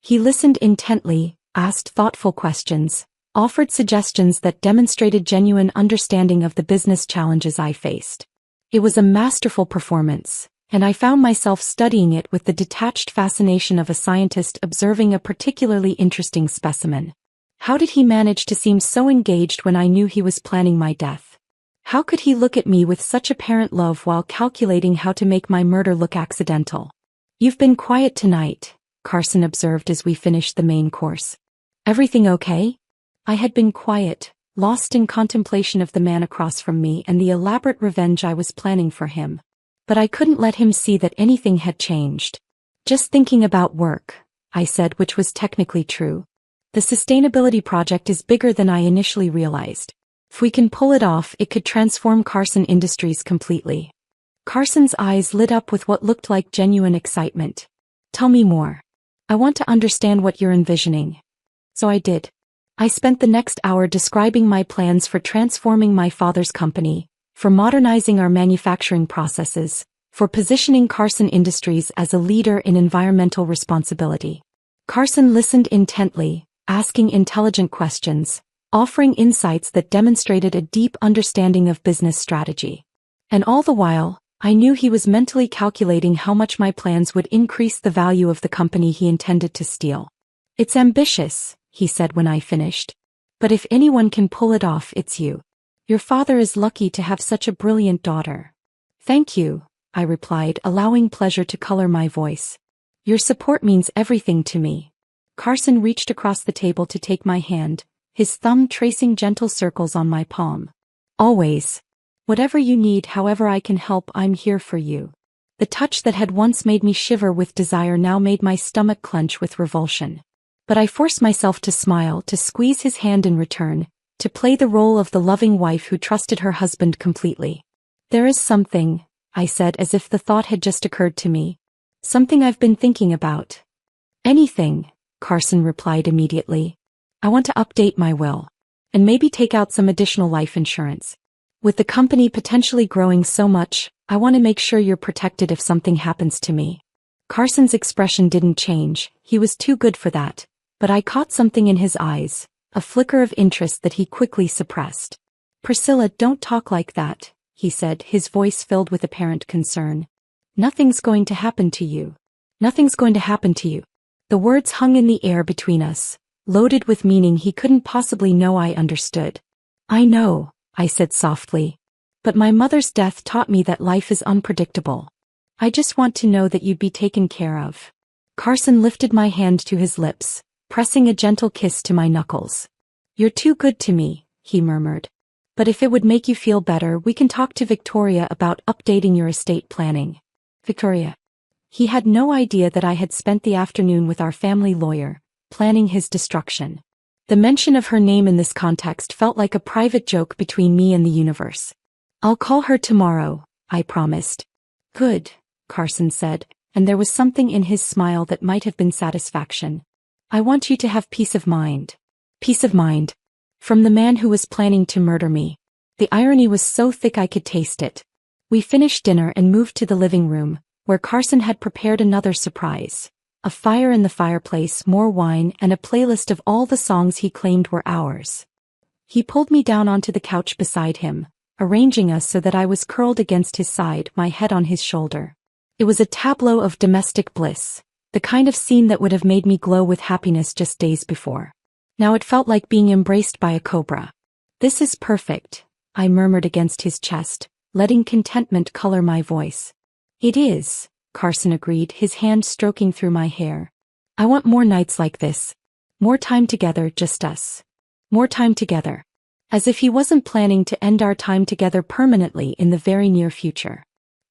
He listened intently, asked thoughtful questions, offered suggestions that demonstrated genuine understanding of the business challenges I faced. It was a masterful performance, and I found myself studying it with the detached fascination of a scientist observing a particularly interesting specimen. How did he manage to seem so engaged when I knew he was planning my death? How could he look at me with such apparent love while calculating how to make my murder look accidental? "You've been quiet tonight," Carson observed as we finished the main course. "Everything okay?" I had been quiet, lost in contemplation of the man across from me and the elaborate revenge I was planning for him. But I couldn't let him see that anything had changed. "Just thinking about work," I said, which was technically true. "The sustainability project is bigger than I initially realized. If we can pull it off, it could transform Carson Industries completely." Carson's eyes lit up with what looked like genuine excitement. "Tell me more. I want to understand what you're envisioning." So I did. I spent the next hour describing my plans for transforming my father's company, for modernizing our manufacturing processes, for positioning Carson Industries as a leader in environmental responsibility. Carson listened intently, asking intelligent questions, offering insights that demonstrated a deep understanding of business strategy. And all the while, I knew he was mentally calculating how much my plans would increase the value of the company he intended to steal. "It's ambitious," he said when I finished. "But if anyone can pull it off, it's you. Your father is lucky to have such a brilliant daughter." "Thank you," I replied, allowing pleasure to color my voice. "Your support means everything to me." Carson reached across the table to take my hand, his thumb tracing gentle circles on my palm. "Always. Whatever you need, however I can help, I'm here for you." The touch that had once made me shiver with desire now made my stomach clench with revulsion. But I forced myself to smile, to squeeze his hand in return, to play the role of the loving wife who trusted her husband completely. "There is something," I said as if the thought had just occurred to me. "Something I've been thinking about." "Anything," Carson replied immediately. "I want to update my will. And maybe take out some additional life insurance. With the company potentially growing so much, I want to make sure you're protected if something happens to me." Carson's expression didn't change, he was too good for that. But I caught something in his eyes, a flicker of interest that he quickly suppressed. "Priscilla, don't talk like that," he said, his voice filled with apparent concern. "Nothing's going to happen to you. Nothing's going to happen to you." The words hung in the air between us, loaded with meaning he couldn't possibly know I understood. I know, I said softly. But my mother's death taught me that life is unpredictable. I just want to know that you'd be taken care of. Carson lifted my hand to his lips, pressing a gentle kiss to my knuckles. You're too good to me, he murmured. But if it would make you feel better, we can talk to Victoria about updating your estate planning. Victoria. He had no idea that I had spent the afternoon with our family lawyer, planning his destruction. The mention of her name in this context felt like a private joke between me and the universe. I'll call her tomorrow, I promised. Good, Carson said, and there was something in his smile that might have been satisfaction. I want you to have peace of mind. Peace of mind. From the man who was planning to murder me. The irony was so thick I could taste it. We finished dinner and moved to the living room, where Carson had prepared another surprise. A fire in the fireplace, more wine, and a playlist of all the songs he claimed were ours. He pulled me down onto the couch beside him, arranging us so that I was curled against his side, my head on his shoulder. It was a tableau of domestic bliss, the kind of scene that would have made me glow with happiness just days before. Now it felt like being embraced by a cobra. This is perfect, I murmured against his chest, letting contentment color my voice. It is, Carson agreed, his hand stroking through my hair. I want more nights like this. More time together, just us. More time together. As if he wasn't planning to end our time together permanently in the very near future.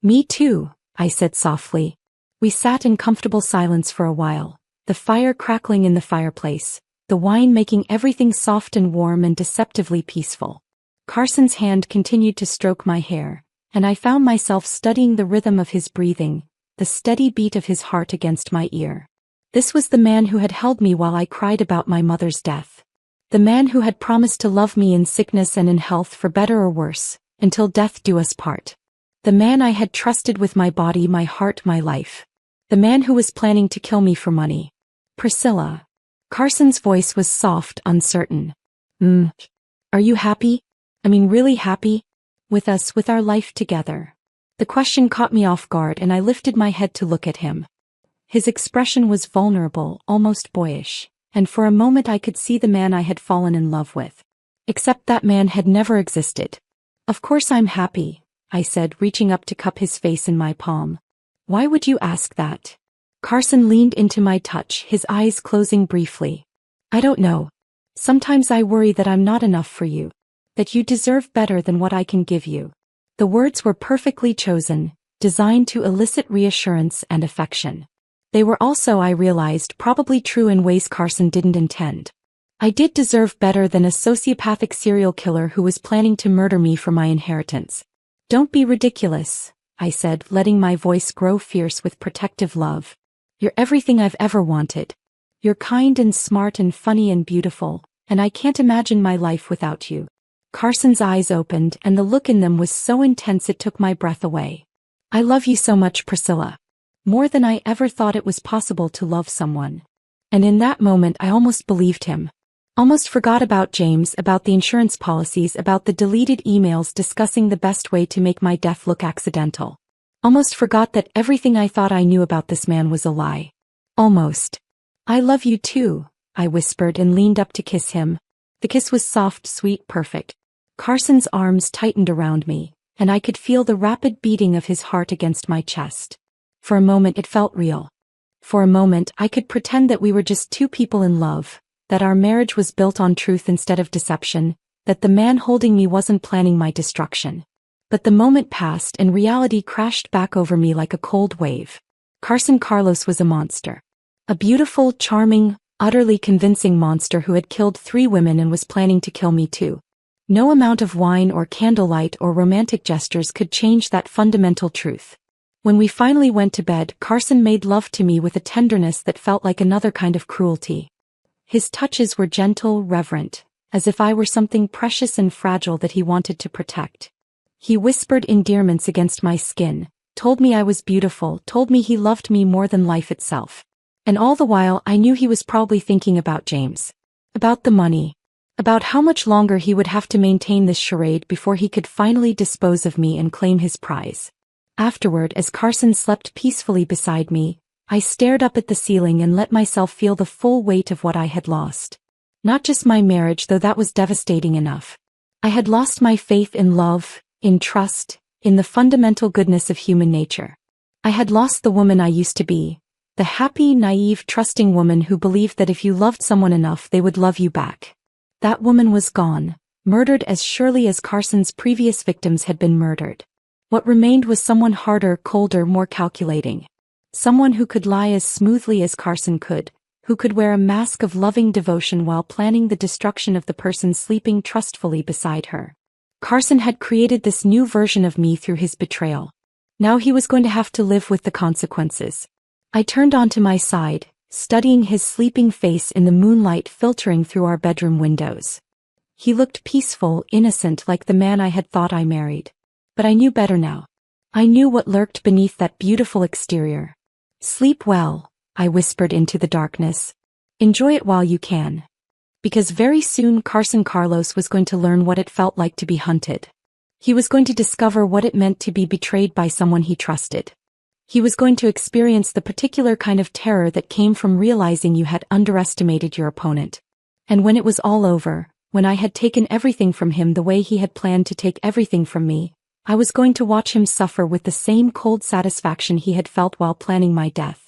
Me too, I said softly. We sat in comfortable silence for a while, the fire crackling in the fireplace, the wine making everything soft and warm and deceptively peaceful. Carson's hand continued to stroke my hair, and I found myself studying the rhythm of his breathing, the steady beat of his heart against my ear. This was the man who had held me while I cried about my mother's death. The man who had promised to love me in sickness and in health, for better or worse, until death do us part. The man I had trusted with my body, my heart, my life. The man who was planning to kill me for money. Priscilla. Carson's voice was soft, uncertain. Are you happy? I mean really happy? With us, with our life together. The question caught me off guard and I lifted my head to look at him. His expression was vulnerable, almost boyish, and for a moment I could see the man I had fallen in love with. Except that man had never existed. Of course I'm happy, I said, reaching up to cup his face in my palm. Why would you ask that? Carson leaned into my touch, his eyes closing briefly. I don't know. Sometimes I worry that I'm not enough for you. That you deserve better than what I can give you. The words were perfectly chosen, designed to elicit reassurance and affection. They were also, I realized, probably true in ways Carson didn't intend. I did deserve better than a sociopathic serial killer who was planning to murder me for my inheritance. Don't be ridiculous, I said, letting my voice grow fierce with protective love. You're everything I've ever wanted. You're kind and smart and funny and beautiful, and I can't imagine my life without you. Carson's eyes opened and the look in them was so intense it took my breath away. I love you so much, Priscilla. More than I ever thought it was possible to love someone. And in that moment I almost believed him. Almost forgot about James, about the insurance policies, about the deleted emails discussing the best way to make my death look accidental. Almost forgot that everything I thought I knew about this man was a lie. Almost. I love you too, I whispered and leaned up to kiss him. The kiss was soft, sweet, perfect. Carson's arms tightened around me, and I could feel the rapid beating of his heart against my chest. For a moment it felt real. For a moment I could pretend that we were just two people in love, that our marriage was built on truth instead of deception, that the man holding me wasn't planning my destruction. But the moment passed and reality crashed back over me like a cold wave. Carson Carlos was a monster. A beautiful, charming, utterly convincing monster who had killed 3 women and was planning to kill me too. No amount of wine or candlelight or romantic gestures could change that fundamental truth. When we finally went to bed, Carson made love to me with a tenderness that felt like another kind of cruelty. His touches were gentle, reverent, as if I were something precious and fragile that he wanted to protect. He whispered endearments against my skin, told me I was beautiful, told me he loved me more than life itself. And all the while I knew he was probably thinking about James. About the money. About how much longer he would have to maintain this charade before he could finally dispose of me and claim his prize. Afterward, as Carson slept peacefully beside me, I stared up at the ceiling and let myself feel the full weight of what I had lost. Not just my marriage, though that was devastating enough. I had lost my faith in love, in trust, in the fundamental goodness of human nature. I had lost the woman I used to be, the happy, naive, trusting woman who believed that if you loved someone enough they would love you back. That woman was gone, murdered as surely as Carson's previous victims had been murdered. What remained was someone harder, colder, more calculating. Someone who could lie as smoothly as Carson could, who could wear a mask of loving devotion while planning the destruction of the person sleeping trustfully beside her. Carson had created this new version of me through his betrayal. Now he was going to have to live with the consequences. I turned onto my side, studying his sleeping face in the moonlight filtering through our bedroom windows. He looked peaceful, innocent, like the man I had thought I married. But I knew better now. I knew what lurked beneath that beautiful exterior. "Sleep well," I whispered into the darkness. "Enjoy it while you can." Because very soon Carson Carlos was going to learn what it felt like to be hunted. He was going to discover what it meant to be betrayed by someone he trusted. He was going to experience the particular kind of terror that came from realizing you had underestimated your opponent. And when it was all over, when I had taken everything from him the way he had planned to take everything from me, I was going to watch him suffer with the same cold satisfaction he had felt while planning my death.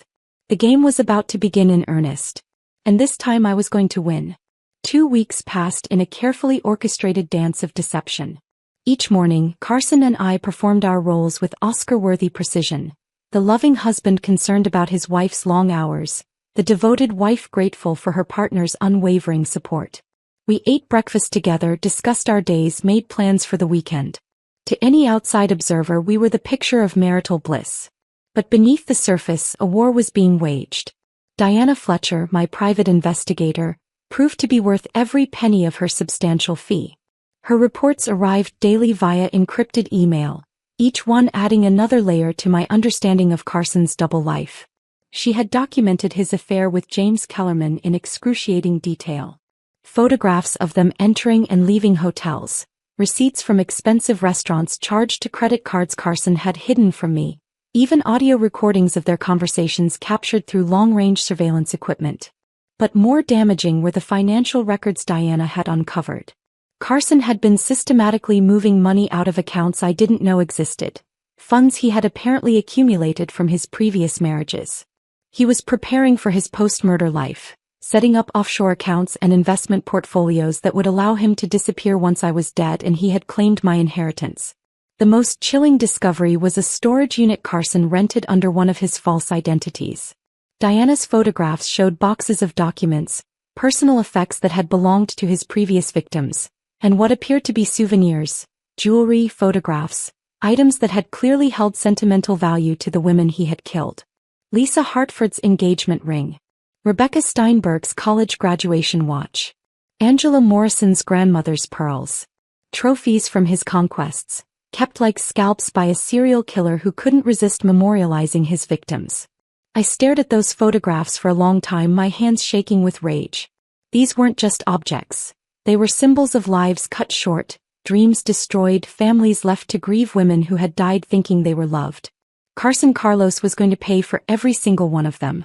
The game was about to begin in earnest. And this time I was going to win. 2 weeks passed in a carefully orchestrated dance of deception. Each morning, Carson and I performed our roles with Oscar-worthy precision. The loving husband concerned about his wife's long hours, the devoted wife grateful for her partner's unwavering support. We ate breakfast together, discussed our days, made plans for the weekend. To any outside observer, we were the picture of marital bliss. But beneath the surface, a war was being waged. Diana Fletcher, my private investigator, proved to be worth every penny of her substantial fee. Her reports arrived daily via encrypted email, each one adding another layer to my understanding of Carson's double life. She had documented his affair with James Kellerman in excruciating detail. Photographs of them entering and leaving hotels, receipts from expensive restaurants charged to credit cards Carson had hidden from me, even audio recordings of their conversations captured through long-range surveillance equipment. But more damaging were the financial records Diana had uncovered. Carson had been systematically moving money out of accounts I didn't know existed, funds he had apparently accumulated from his previous marriages. He was preparing for his post-murder life, setting up offshore accounts and investment portfolios that would allow him to disappear once I was dead and he had claimed my inheritance. The most chilling discovery was a storage unit Carson rented under one of his false identities. Diana's photographs showed boxes of documents, personal effects that had belonged to his previous victims, and what appeared to be souvenirs, jewelry, photographs, items that had clearly held sentimental value to the women he had killed. Lisa Hartford's engagement ring, Rebecca Steinberg's college graduation watch, Angela Morrison's grandmother's pearls, trophies from his conquests, kept like scalps by a serial killer who couldn't resist memorializing his victims. I stared at those photographs for a long time, my hands shaking with rage. These weren't just objects. They were symbols of lives cut short, dreams destroyed, families left to grieve, women who had died thinking they were loved. Carson Carlos was going to pay for every single one of them.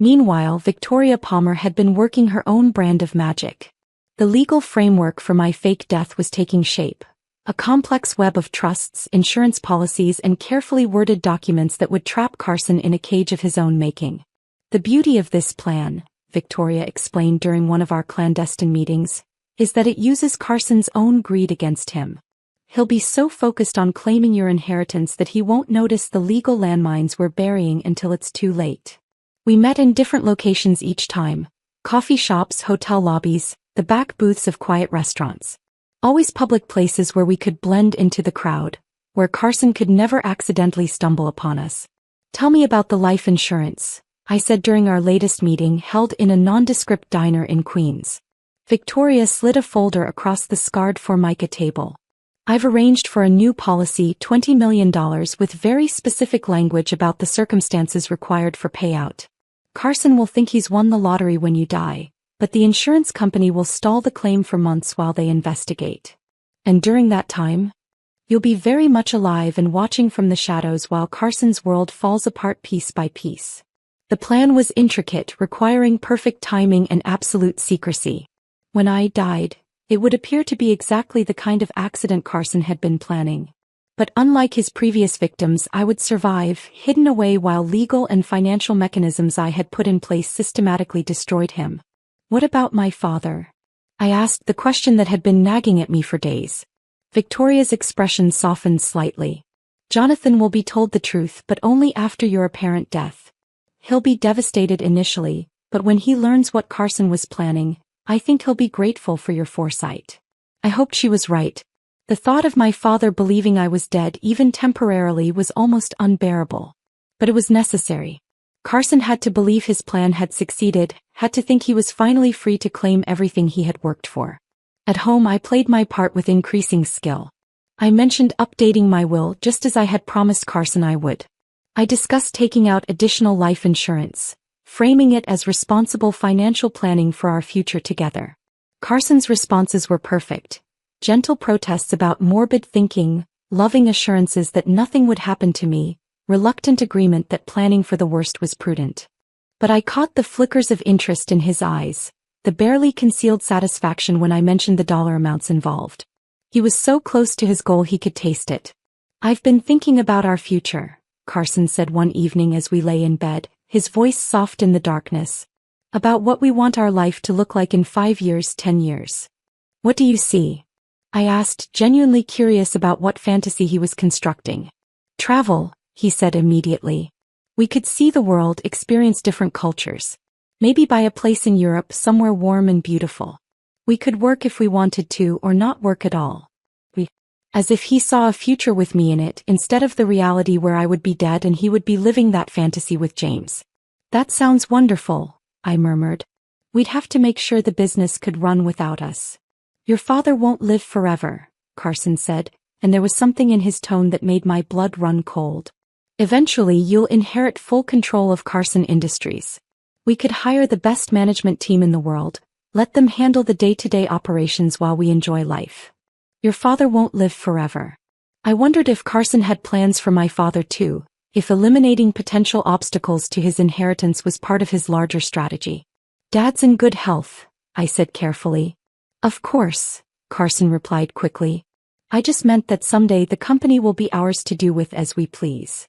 Meanwhile, Victoria Palmer had been working her own brand of magic. The legal framework for my fake death was taking shape. A complex web of trusts, insurance policies, and carefully worded documents that would trap Carson in a cage of his own making. The beauty of this plan, Victoria explained during one of our clandestine meetings, is that it uses Carson's own greed against him. He'll be so focused on claiming your inheritance that he won't notice the legal landmines we're burying until it's too late. We met in different locations each time: coffee shops, hotel lobbies, the back booths of quiet restaurants. Always public places where we could blend into the crowd, where Carson could never accidentally stumble upon us. "Tell me about the life insurance," I said during our latest meeting held in a nondescript diner in Queens. Victoria slid a folder across the scarred Formica table. "I've arranged for a new policy, $20 million, with very specific language about the circumstances required for payout. Carson will think he's won the lottery when you die, but the insurance company will stall the claim for months while they investigate. And during that time, you'll be very much alive and watching from the shadows while Carson's world falls apart piece by piece." The plan was intricate, requiring perfect timing and absolute secrecy. When I died, it would appear to be exactly the kind of accident Carson had been planning. But unlike his previous victims, I would survive, hidden away while legal and financial mechanisms I had put in place systematically destroyed him. What about my father? I asked the question that had been nagging at me for days. Victoria's expression softened slightly. Jonathan will be told the truth, but only after your apparent death. He'll be devastated initially, but when he learns what Carson was planning, I think he'll be grateful for your foresight. I hoped she was right. The thought of my father believing I was dead even temporarily was almost unbearable. But it was necessary. Carson had to believe his plan had succeeded, had to think he was finally free to claim everything he had worked for. At home I played my part with increasing skill. I mentioned updating my will just as I had promised Carson I would. I discussed taking out additional life insurance, framing it as responsible financial planning for our future together. Carson's responses were perfect. Gentle protests about morbid thinking, loving assurances that nothing would happen to me, reluctant agreement that planning for the worst was prudent. But I caught the flickers of interest in his eyes, the barely concealed satisfaction when I mentioned the dollar amounts involved. He was so close to his goal he could taste it. I've been thinking about our future, Carson said one evening as we lay in bed, his voice soft in the darkness. About what we want our life to look like in 5 years, 10 years. What do you see? I asked, genuinely curious about what fantasy he was constructing. Travel, he said immediately. We could see the world, experience different cultures. Maybe buy a place in Europe, somewhere warm and beautiful. We could work if we wanted to or not work at all. As if he saw a future with me in it instead of the reality where I would be dead and he would be living that fantasy with James. That sounds wonderful, I murmured. We'd have to make sure the business could run without us. Your father won't live forever, Carson said, and there was something in his tone that made my blood run cold. Eventually you'll inherit full control of Carson Industries. We could hire the best management team in the world, let them handle the day-to-day operations while we enjoy life. Your father won't live forever. I wondered if Carson had plans for my father too, if eliminating potential obstacles to his inheritance was part of his larger strategy. Dad's in good health, I said carefully. Of course, Carson replied quickly. I just meant that someday the company will be ours to do with as we please.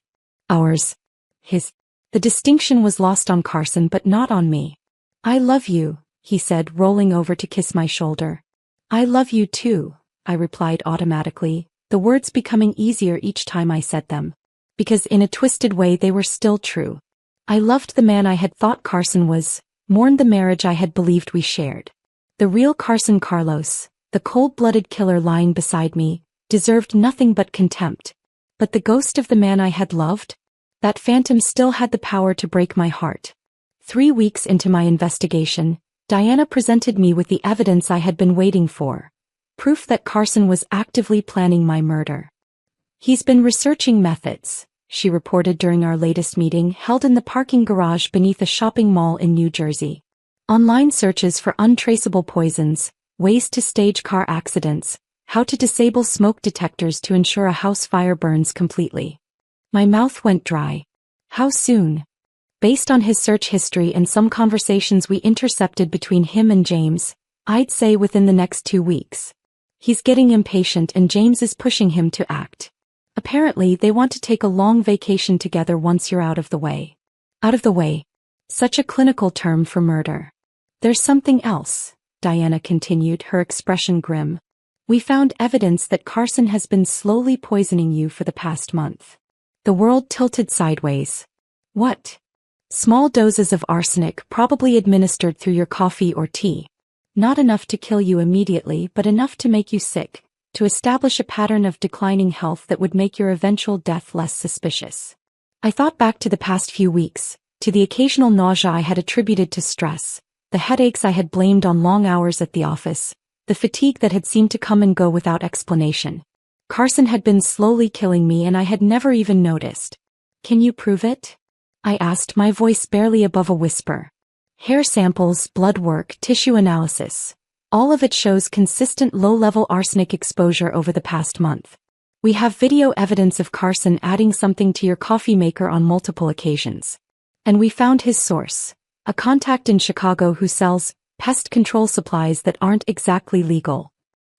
Ours. His. The distinction was lost on Carson but not on me. I love you, he said, rolling over to kiss my shoulder. I love you too, I replied automatically, the words becoming easier each time I said them. Because in a twisted way they were still true. I loved the man I had thought Carson was, mourned the marriage I had believed we shared. The real Carson Carlos, the cold-blooded killer lying beside me, deserved nothing but contempt. But the ghost of the man I had loved? That phantom still had the power to break my heart. 3 weeks into my investigation, Diana presented me with the evidence I had been waiting for. Proof that Carson was actively planning my murder. He's been researching methods, she reported during our latest meeting held in the parking garage beneath a shopping mall in New Jersey. Online searches for untraceable poisons, ways to stage car accidents, how to disable smoke detectors to ensure a house fire burns completely. My mouth went dry. How soon? Based on his search history and some conversations we intercepted between him and James, I'd say within the next 2 weeks. He's getting impatient and James is pushing him to act. Apparently they want to take a long vacation together once you're out of the way. Out of the way. Such a clinical term for murder. There's something else, Diana continued, her expression grim. We found evidence that Carson has been slowly poisoning you for the past month. The world tilted sideways. What? Small doses of arsenic probably administered through your coffee or tea. Not enough to kill you immediately but enough to make you sick, to establish a pattern of declining health that would make your eventual death less suspicious. I thought back to the past few weeks, to the occasional nausea I had attributed to stress, the headaches I had blamed on long hours at the office, the fatigue that had seemed to come and go without explanation. Carson had been slowly killing me and I had never even noticed. Can you prove it? I asked, my voice barely above a whisper. Hair samples, blood work, tissue analysis. All of it shows consistent low-level arsenic exposure over the past month. We have video evidence of Carson adding something to your coffee maker on multiple occasions. And we found his source, a contact in Chicago who sells pest control supplies that aren't exactly legal.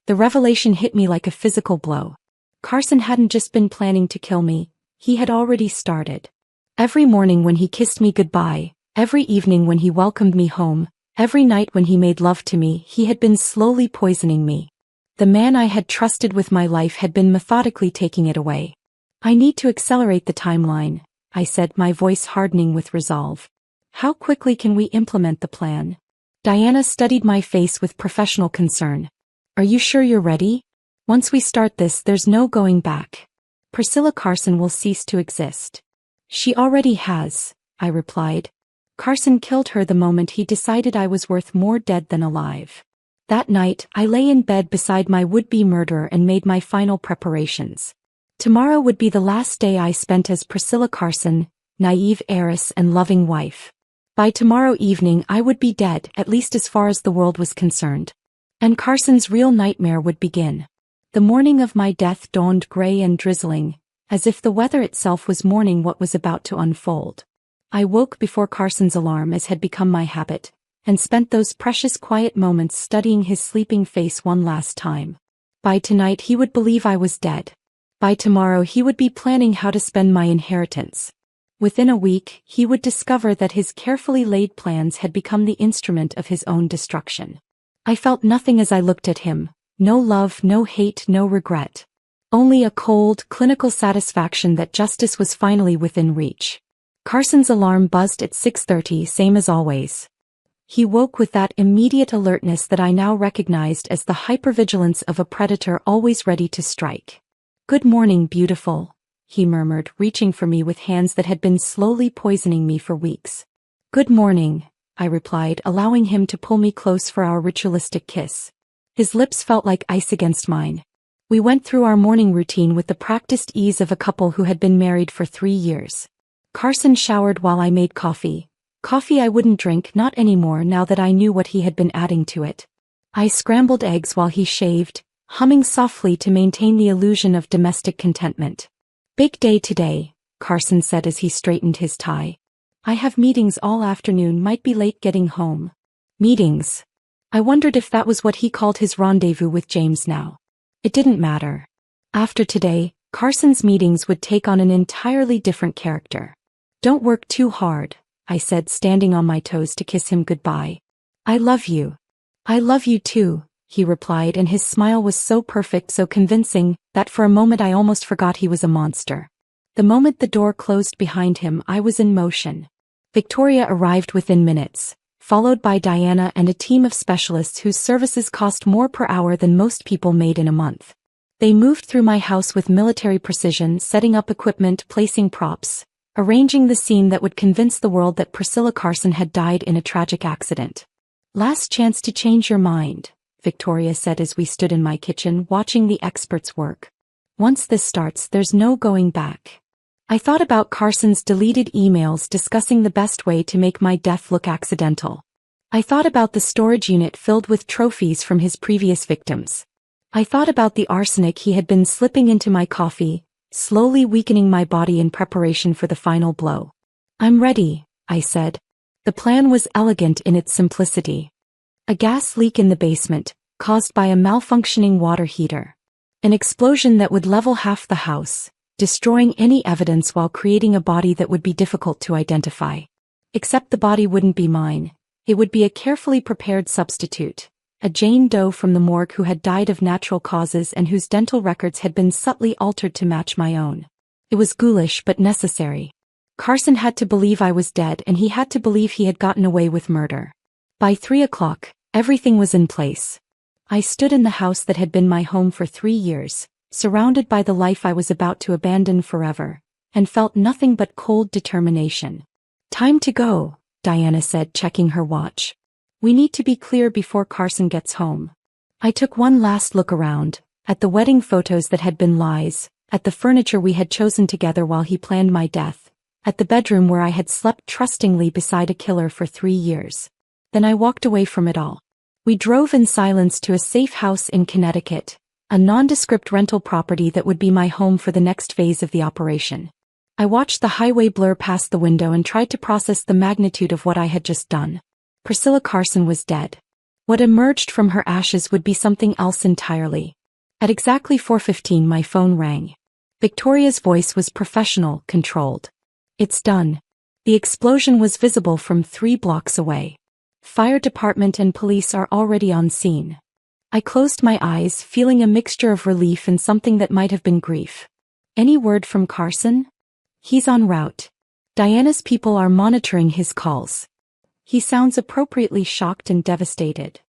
The revelation hit me like a physical blow. Carson hadn't just been planning to kill me, he had already started. Every morning when he kissed me goodbye, every evening when he welcomed me home, every night when he made love to me, he had been slowly poisoning me. The man I had trusted with my life had been methodically taking it away. I need to accelerate the timeline, I said, my voice hardening with resolve. How quickly can we implement the plan? Diana studied my face with professional concern. Are you sure you're ready? Once we start this, there's no going back. Priscilla Carson will cease to exist. She already has, I replied. Carson killed her the moment he decided I was worth more dead than alive. That night, I lay in bed beside my would-be murderer and made my final preparations. Tomorrow would be the last day I spent as Priscilla Carson, naive heiress and loving wife. By tomorrow evening I would be dead, at least as far as the world was concerned. And Carson's real nightmare would begin. The morning of my death dawned gray and drizzling, as if the weather itself was mourning what was about to unfold. I woke before Carson's alarm, as had become my habit, and spent those precious quiet moments studying his sleeping face one last time. By tonight he would believe I was dead. By tomorrow he would be planning how to spend my inheritance. Within a week, he would discover that his carefully laid plans had become the instrument of his own destruction. I felt nothing as I looked at him, no love, no hate, no regret. Only a cold, clinical satisfaction that justice was finally within reach. Carson's alarm buzzed at 6:30, same as always. He woke with that immediate alertness that I now recognized as the hypervigilance of a predator always ready to strike. "Good morning, beautiful," he murmured, reaching for me with hands that had been slowly poisoning me for weeks. "Good morning," I replied, allowing him to pull me close for our ritualistic kiss. His lips felt like ice against mine. We went through our morning routine with the practiced ease of a couple who had been married for 3 years. Carson showered while I made coffee. Coffee I wouldn't drink, not anymore now that I knew what he had been adding to it. I scrambled eggs while he shaved, humming softly to maintain the illusion of domestic contentment. "Big day today," Carson said as he straightened his tie. "I have meetings all afternoon, might be late getting home." Meetings. I wondered if that was what he called his rendezvous with James now. It didn't matter. After today, Carson's meetings would take on an entirely different character. "Don't work too hard," I said, standing on my toes to kiss him goodbye. "I love you." "I love you too," he replied, and his smile was so perfect, so convincing, that for a moment I almost forgot he was a monster. The moment the door closed behind him, I was in motion. Victoria arrived within minutes, followed by Diana and a team of specialists whose services cost more per hour than most people made in a month. They moved through my house with military precision, setting up equipment, placing props, arranging the scene that would convince the world that Priscilla Carson had died in a tragic accident. "Last chance to change your mind," Victoria said as we stood in my kitchen watching the experts work. "Once this starts, there's no going back." I thought about Carson's deleted emails discussing the best way to make my death look accidental. I thought about the storage unit filled with trophies from his previous victims. I thought about the arsenic he had been slipping into my coffee, slowly weakening my body in preparation for the final blow. "I'm ready," I said. The plan was elegant in its simplicity. A gas leak in the basement, caused by a malfunctioning water heater. An explosion that would level half the house, destroying any evidence while creating a body that would be difficult to identify. Except the body wouldn't be mine. It would be a carefully prepared substitute. A Jane Doe from the morgue who had died of natural causes and whose dental records had been subtly altered to match my own. It was ghoulish but necessary. Carson had to believe I was dead, and he had to believe he had gotten away with murder. By 3 o'clock, everything was in place. I stood in the house that had been my home for 3 years, surrounded by the life I was about to abandon forever, and felt nothing but cold determination. "Time to go," Diana said, checking her watch. "We need to be clear before Carson gets home." I took one last look around, at the wedding photos that had been lies, at the furniture we had chosen together while he planned my death, at the bedroom where I had slept trustingly beside a killer for 3 years. Then I walked away from it all. We drove in silence to a safe house in Connecticut, a nondescript rental property that would be my home for the next phase of the operation. I watched the highway blur past the window and tried to process the magnitude of what I had just done. Priscilla Carson was dead. What emerged from her ashes would be something else entirely. At exactly 4:15 my phone rang. Victoria's voice was professional, controlled. It's done. The explosion was visible from 3 blocks away. Fire department and police are already on scene. I closed my eyes, feeling a mixture of relief and something that might have been grief. Any word from Carson? He's en route. Diana's people are monitoring his calls. He sounds appropriately shocked and devastated.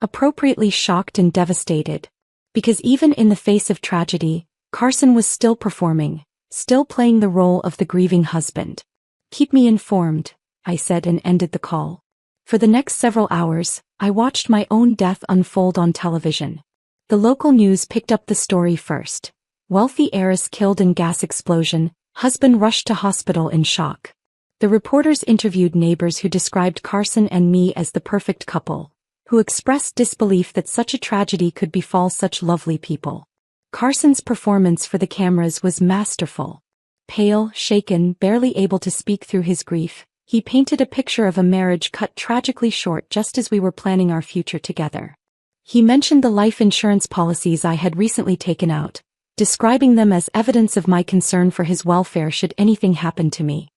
Appropriately shocked and devastated. Because even in the face of tragedy, Carson was still performing, still playing the role of the grieving husband. Keep me informed, I said and ended the call. For the next several hours, I watched my own death unfold on television. The local news picked up the story first. Wealthy heiress killed in gas explosion, husband rushed to hospital in shock. The reporters interviewed neighbors who described Carson and me as the perfect couple, who expressed disbelief that such a tragedy could befall such lovely people. Carson's performance for the cameras was masterful. Pale, shaken, barely able to speak through his grief, he painted a picture of a marriage cut tragically short just as we were planning our future together. He mentioned the life insurance policies I had recently taken out, describing them as evidence of my concern for his welfare should anything happen to me.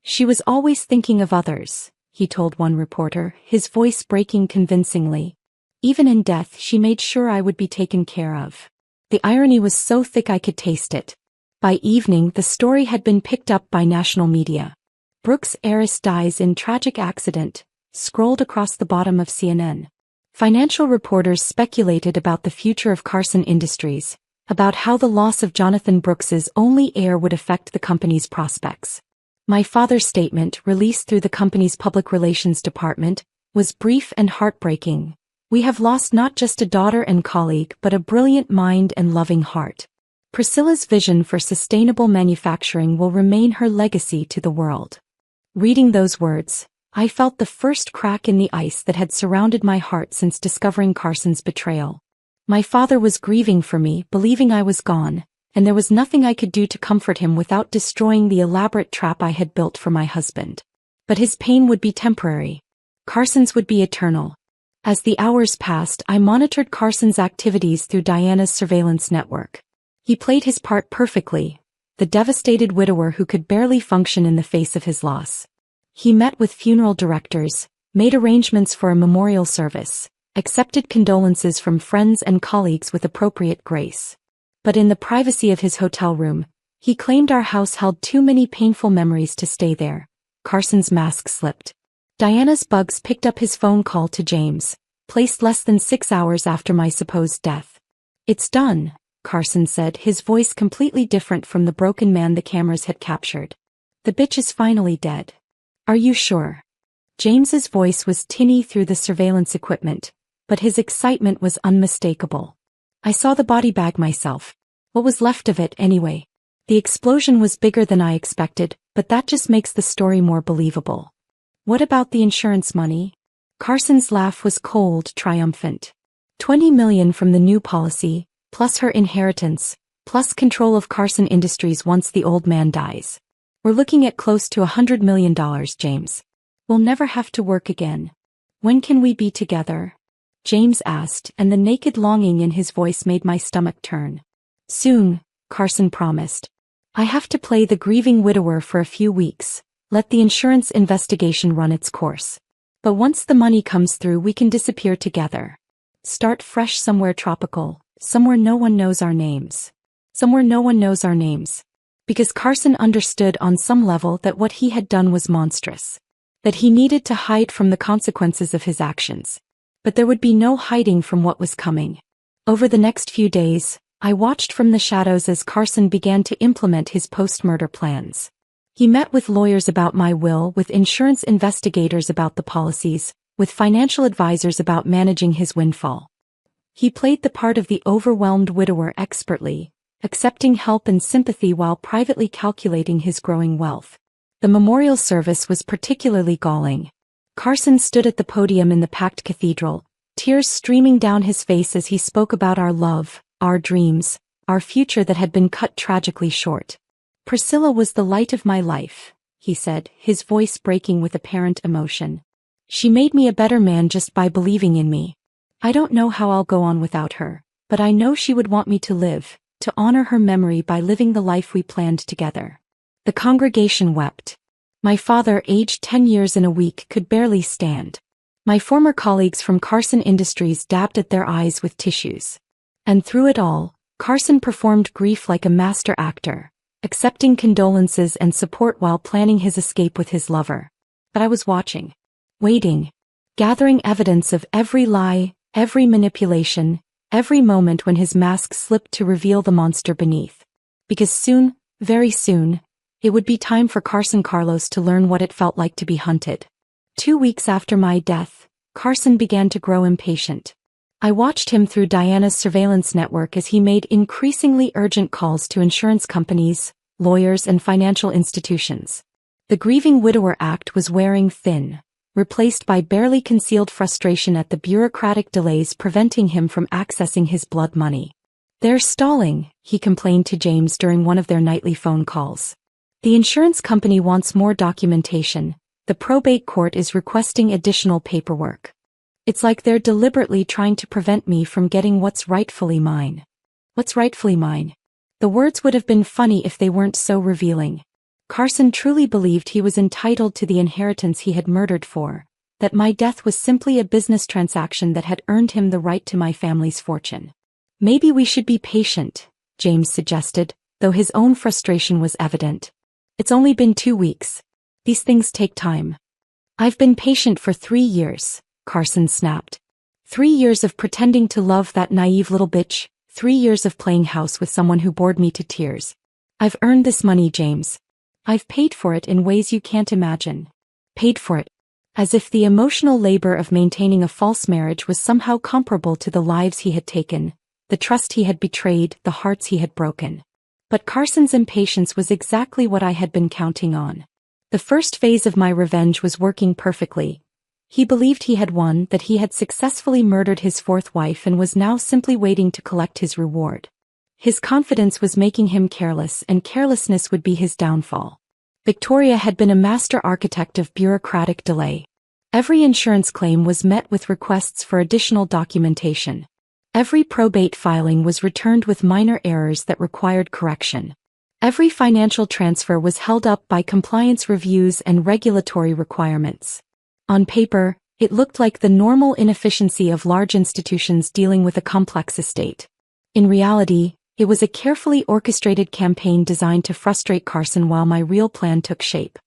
She was always thinking of others, he told one reporter, his voice breaking convincingly. Even in death she made sure I would be taken care of. The irony was so thick I could taste it. By evening the story had been picked up by national media. Brooks' heiress dies in tragic accident, scrolled across the bottom of CNN. Financial reporters speculated about the future of Carson Industries, about how the loss of Jonathan Brooks's only heir would affect the company's prospects. My father's statement, released through the company's public relations department, was brief and heartbreaking. We have lost not just a daughter and colleague but a brilliant mind and loving heart. Priscilla's vision for sustainable manufacturing will remain her legacy to the world. Reading those words, I felt the first crack in the ice that had surrounded my heart since discovering Carson's betrayal. My father was grieving for me, believing I was gone, and there was nothing I could do to comfort him without destroying the elaborate trap I had built for my husband. But his pain would be temporary. Carson's would be eternal. As the hours passed, I monitored Carson's activities through Diana's surveillance network. He played his part perfectly, the devastated widower who could barely function in the face of his loss. He met with funeral directors, made arrangements for a memorial service, accepted condolences from friends and colleagues with appropriate grace. But in the privacy of his hotel room, he claimed our house held too many painful memories to stay there. Carson's mask slipped. Diana's bugs picked up his phone call to James, placed less than 6 hours after my supposed death. It's done, Carson said, his voice completely different from the broken man the cameras had captured. The bitch is finally dead. Are you sure? James's voice was tinny through the surveillance equipment, but his excitement was unmistakable. I saw the body bag myself. What was left of it, anyway? The explosion was bigger than I expected, but that just makes the story more believable. What about the insurance money? Carson's laugh was cold, triumphant. $20 million from the new policy, plus her inheritance, plus control of Carson Industries once the old man dies. We're looking at close to $100 million, James. We'll never have to work again. When can we be together? James asked, and the naked longing in his voice made my stomach turn. Soon, Carson promised. I have to play the grieving widower for a few weeks, let the insurance investigation run its course. But once the money comes through we can disappear together. Start fresh somewhere tropical, somewhere no one knows our names. Somewhere no one knows our names. Because Carson understood on some level that what he had done was monstrous. That he needed to hide from the consequences of his actions. But there would be no hiding from what was coming. Over the next few days, I watched from the shadows as Carson began to implement his post-murder plans. He met with lawyers about my will, with insurance investigators about the policies, with financial advisors about managing his windfall. He played the part of the overwhelmed widower expertly, accepting help and sympathy while privately calculating his growing wealth. The memorial service was particularly galling. Carson stood at the podium in the packed cathedral, tears streaming down his face as he spoke about our love, our dreams, our future that had been cut tragically short. Priscilla was the light of my life, he said, his voice breaking with apparent emotion. She made me a better man just by believing in me. I don't know how I'll go on without her, but I know she would want me to live, to honor her memory by living the life we planned together." The congregation wept. My father, aged 10 years in a week, could barely stand. My former colleagues from Carson Industries dabbed at their eyes with tissues. And through it all, Carson performed grief like a master actor, accepting condolences and support while planning his escape with his lover. But I was watching, waiting, gathering evidence of every lie, every manipulation, every moment when his mask slipped to reveal the monster beneath. Because soon, very soon, it would be time for Carson Carlos to learn what it felt like to be hunted. 2 weeks after my death, Carson began to grow impatient. I watched him through Diana's surveillance network as he made increasingly urgent calls to insurance companies, lawyers, and financial institutions. The Grieving Widower Act was wearing thin, replaced by barely concealed frustration at the bureaucratic delays preventing him from accessing his blood money. "They're stalling," he complained to James during one of their nightly phone calls. "The insurance company wants more documentation. The probate court is requesting additional paperwork. It's like they're deliberately trying to prevent me from getting what's rightfully mine." What's rightfully mine? The words would have been funny if they weren't so revealing. Carson truly believed he was entitled to the inheritance he had murdered for, that my death was simply a business transaction that had earned him the right to my family's fortune. "Maybe we should be patient," James suggested, though his own frustration was evident. "It's only been 2 weeks. These things take time." "I've been patient for 3 years, Carson snapped. 3 years of pretending to love that naive little bitch, 3 years of playing house with someone who bored me to tears. I've earned this money, James. I've paid for it in ways you can't imagine." Paid for it. As if the emotional labor of maintaining a false marriage was somehow comparable to the lives he had taken, the trust he had betrayed, the hearts he had broken. But Carson's impatience was exactly what I had been counting on. The first phase of my revenge was working perfectly. He believed he had won, that he had successfully murdered his 4th wife and was now simply waiting to collect his reward. His confidence was making him careless, and carelessness would be his downfall. Victoria had been a master architect of bureaucratic delay. Every insurance claim was met with requests for additional documentation. Every probate filing was returned with minor errors that required correction. Every financial transfer was held up by compliance reviews and regulatory requirements. On paper, it looked like the normal inefficiency of large institutions dealing with a complex estate. In reality, it was a carefully orchestrated campaign designed to frustrate Carson while my real plan took shape.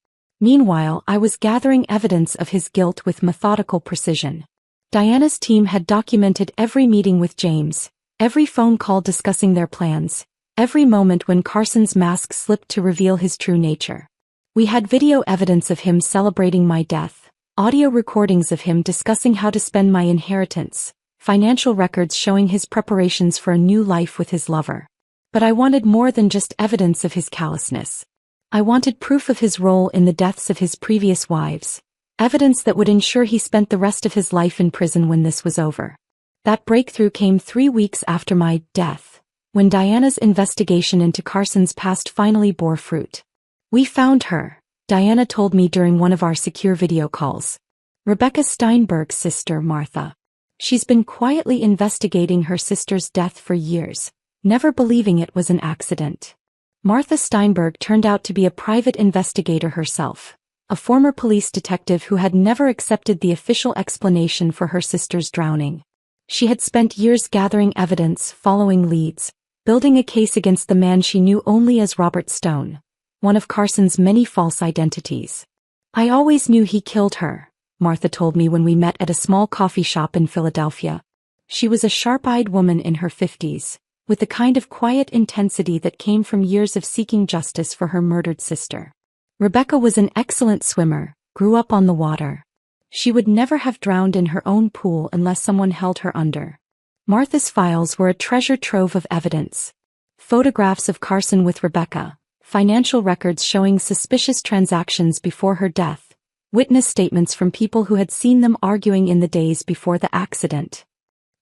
Meanwhile, I was gathering evidence of his guilt with methodical precision. Diana's team had documented every meeting with James, every phone call discussing their plans, every moment when Carson's mask slipped to reveal his true nature. We had video evidence of him celebrating my death, audio recordings of him discussing how to spend my inheritance, financial records showing his preparations for a new life with his lover. But I wanted more than just evidence of his callousness. I wanted proof of his role in the deaths of his previous wives, evidence that would ensure he spent the rest of his life in prison when this was over. That breakthrough came 3 weeks after my death, when Diana's investigation into Carson's past finally bore fruit. "We found her," Diana told me during one of our secure video calls. "Rebecca Steinberg's sister, Martha. She's been quietly investigating her sister's death for years, never believing it was an accident." Martha Steinberg turned out to be a private investigator herself, a former police detective who had never accepted the official explanation for her sister's drowning. She had spent years gathering evidence, following leads, building a case against the man she knew only as Robert Stone, one of Carson's many false identities. "I always knew he killed her," Martha told me when we met at a small coffee shop in Philadelphia. She was a sharp-eyed woman in her 50s, with the kind of quiet intensity that came from years of seeking justice for her murdered sister. Rebecca was an excellent swimmer, grew up on the water. She would never have drowned in her own pool unless someone held her under. Martha's files were a treasure trove of evidence. Photographs of Carson with Rebecca, financial records showing suspicious transactions before her death, witness statements from people who had seen them arguing in the days before the accident.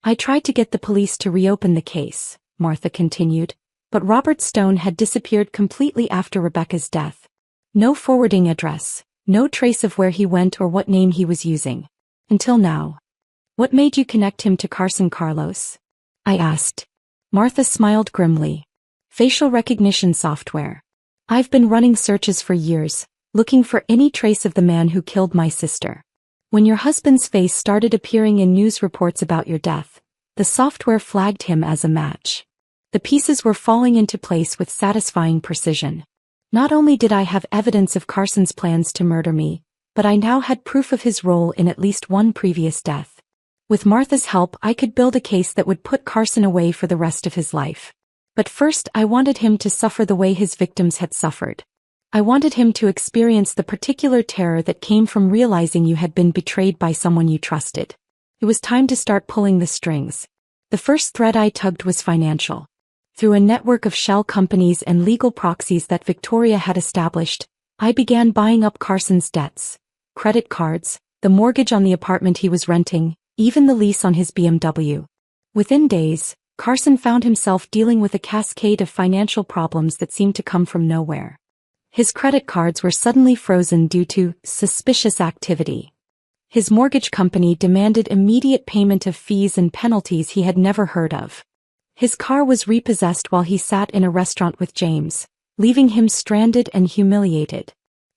"I tried to get the police to reopen the case," Martha continued, "but Robert Stone had disappeared completely after Rebecca's death. No forwarding address, no trace of where he went or what name he was using. Until now." What made you connect him to Carson Carlos? I asked. Martha smiled grimly. Facial recognition software. I've been running searches for years, looking for any trace of the man who killed my sister. When your husband's face started appearing in news reports about your death, the software flagged him as a match. The pieces were falling into place with satisfying precision. Not only did I have evidence of Carson's plans to murder me, but I now had proof of his role in at least one previous death. With Martha's help, I could build a case that would put Carson away for the rest of his life. But first, I wanted him to suffer the way his victims had suffered. I wanted him to experience the particular terror that came from realizing you had been betrayed by someone you trusted. It was time to start pulling the strings. The first thread I tugged was financial. Through a network of shell companies and legal proxies that Victoria had established, I began buying up Carson's debts, credit cards, the mortgage on the apartment he was renting, even the lease on his BMW. Within days, Carson found himself dealing with a cascade of financial problems that seemed to come from nowhere. His credit cards were suddenly frozen due to suspicious activity. His mortgage company demanded immediate payment of fees and penalties he had never heard of. His car was repossessed while he sat in a restaurant with James, leaving him stranded and humiliated.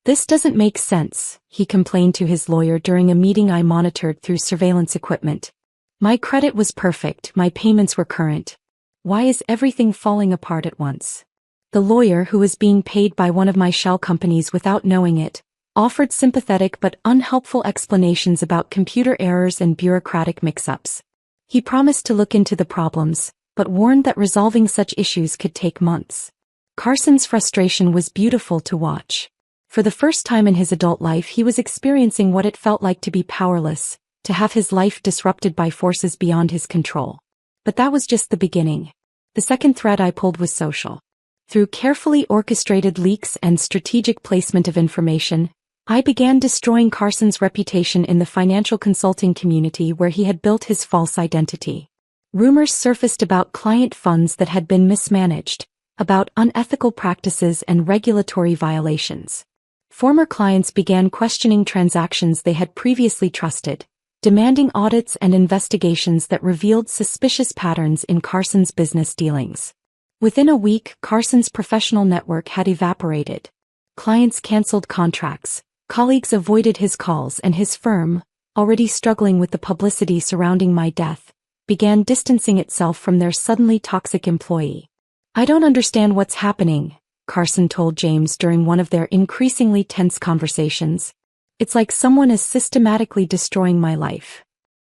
This doesn't make sense, he complained to his lawyer during a meeting I monitored through surveillance equipment. My credit was perfect, my payments were current. Why is everything falling apart at once? The lawyer, who was being paid by one of my shell companies without knowing it, offered sympathetic but unhelpful explanations about computer errors and bureaucratic mix-ups. He promised to look into the problems, but warned that resolving such issues could take months. Carson's frustration was beautiful to watch. For the first time in his adult life, he was experiencing what it felt like to be powerless, to have his life disrupted by forces beyond his control. But that was just the beginning. The second thread I pulled was social. Through carefully orchestrated leaks and strategic placement of information, I began destroying Carson's reputation in the financial consulting community where he had built his false identity. Rumors surfaced about client funds that had been mismanaged, about unethical practices and regulatory violations. Former clients began questioning transactions they had previously trusted, demanding audits and investigations that revealed suspicious patterns in Carson's business dealings. Within a week, Carson's professional network had evaporated. Clients canceled contracts, colleagues avoided his calls, and his firm, already struggling with the publicity surrounding my death, began distancing itself from their suddenly toxic employee. I don't understand what's happening, Carson told James during one of their increasingly tense conversations. It's like someone is systematically destroying my life.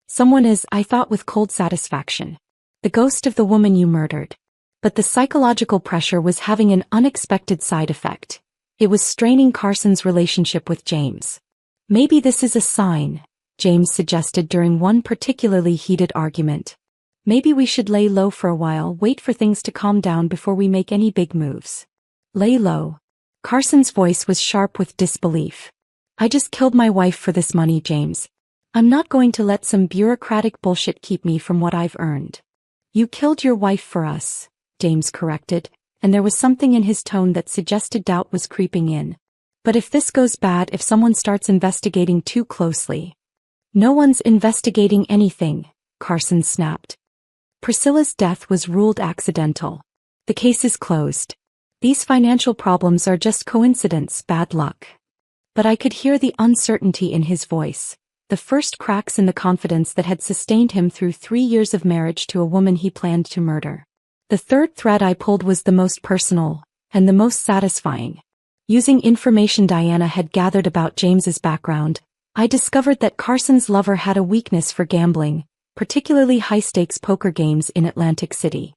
Someone is, I thought with cold satisfaction. The ghost of the woman you murdered. But the psychological pressure was having an unexpected side effect. It was straining Carson's relationship with James. Maybe this is a sign, James suggested during one particularly heated argument. Maybe we should lay low for a while, wait for things to calm down before we make any big moves. Lay low. Carson's voice was sharp with disbelief. I just killed my wife for this money, James. I'm not going to let some bureaucratic bullshit keep me from what I've earned. You killed your wife for us, James corrected, and there was something in his tone that suggested doubt was creeping in. But if this goes bad, if someone starts investigating too closely. No one's investigating anything, Carson snapped. Priscilla's death was ruled accidental. The case is closed. These financial problems are just coincidence, bad luck. But I could hear the uncertainty in his voice, the first cracks in the confidence that had sustained him through 3 years of marriage to a woman he planned to murder. The third thread I pulled was the most personal, and the most satisfying. Using information Diana had gathered about James's background, I discovered that Carson's lover had a weakness for gambling, particularly high-stakes poker games in Atlantic City.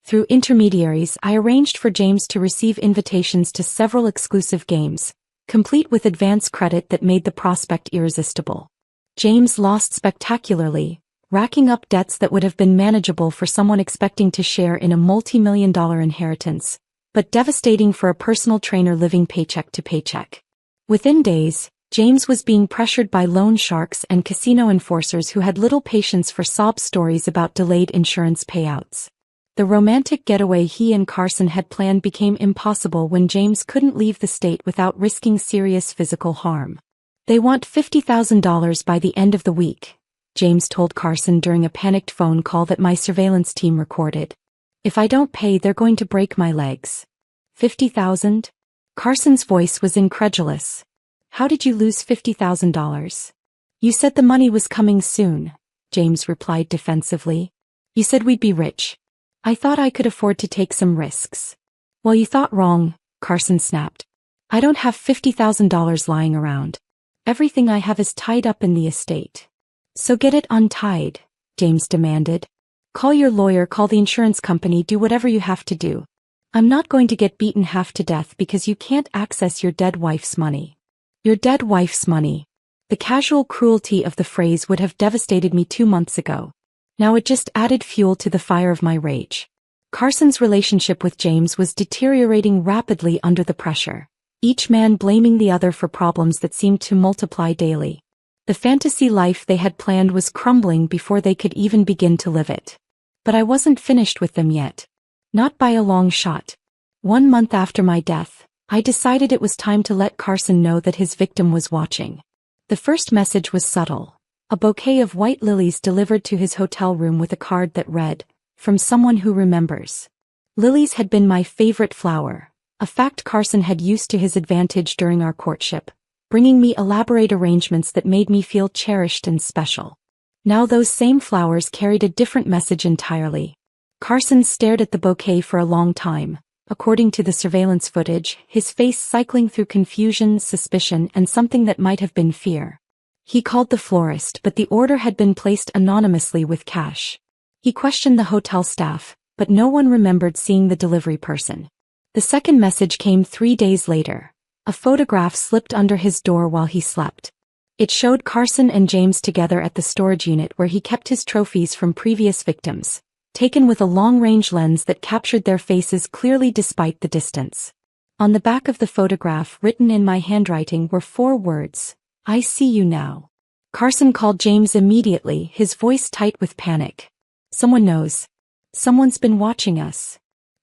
Through intermediaries, I arranged for James to receive invitations to several exclusive games, complete with advance credit that made the prospect irresistible. James lost spectacularly, racking up debts that would have been manageable for someone expecting to share in a multi-million-dollar inheritance, but devastating for a personal trainer living paycheck to paycheck. Within days, James was being pressured by loan sharks and casino enforcers who had little patience for sob stories about delayed insurance payouts. The romantic getaway he and Carson had planned became impossible when James couldn't leave the state without risking serious physical harm. They want $50,000 by the end of the week, James told Carson during a panicked phone call that my surveillance team recorded. If I don't pay, they're going to break my legs. 50,000? Carson's voice was incredulous. How did you lose $50,000? You said the money was coming soon, James replied defensively. You said we'd be rich. I thought I could afford to take some risks. Well, you thought wrong, Carson snapped. I don't have $50,000 lying around. Everything I have is tied up in the estate. So get it untied, James demanded. Call your lawyer, call the insurance company, do whatever you have to do. I'm not going to get beaten half to death because you can't access your dead wife's money. Your dead wife's money. The casual cruelty of the phrase would have devastated me 2 months ago. Now it just added fuel to the fire of my rage. Carson's relationship with James was deteriorating rapidly under the pressure, each man blaming the other for problems that seemed to multiply daily. The fantasy life they had planned was crumbling before they could even begin to live it. But I wasn't finished with them yet. Not by a long shot. 1 month after my death, I decided it was time to let Carson know that his victim was watching. The first message was subtle. A bouquet of white lilies delivered to his hotel room with a card that read, "From someone who remembers." Lilies had been my favorite flower, a fact Carson had used to his advantage during our courtship, bringing me elaborate arrangements that made me feel cherished and special. Now those same flowers carried a different message entirely. Carson stared at the bouquet for a long time, according to the surveillance footage, his face cycling through confusion, suspicion, and something that might have been fear. He called the florist, but the order had been placed anonymously with cash. He questioned the hotel staff, but no one remembered seeing the delivery person. The second message came 3 days later. A photograph slipped under his door while he slept. It showed Carson and James together at the storage unit where he kept his trophies from previous victims, taken with a long-range lens that captured their faces clearly despite the distance. On the back of the photograph, written in my handwriting, were 4 words, "I see you now." Carson called James immediately, his voice tight with panic. "Someone knows. Someone's been watching us."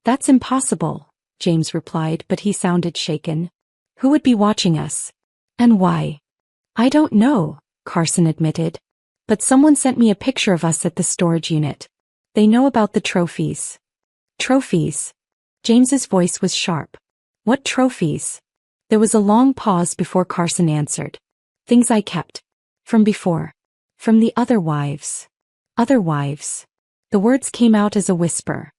"That's impossible," James replied, but he sounded shaken. "Who would be watching us? And why?" "I don't know," Carson admitted. "But someone sent me a picture of us at the storage unit. They know about the trophies." "Trophies?" James's voice was sharp. "What trophies?" There was a long pause before Carson answered. "Things I kept. From before. From the other wives." "Other wives?" The words came out as a whisper.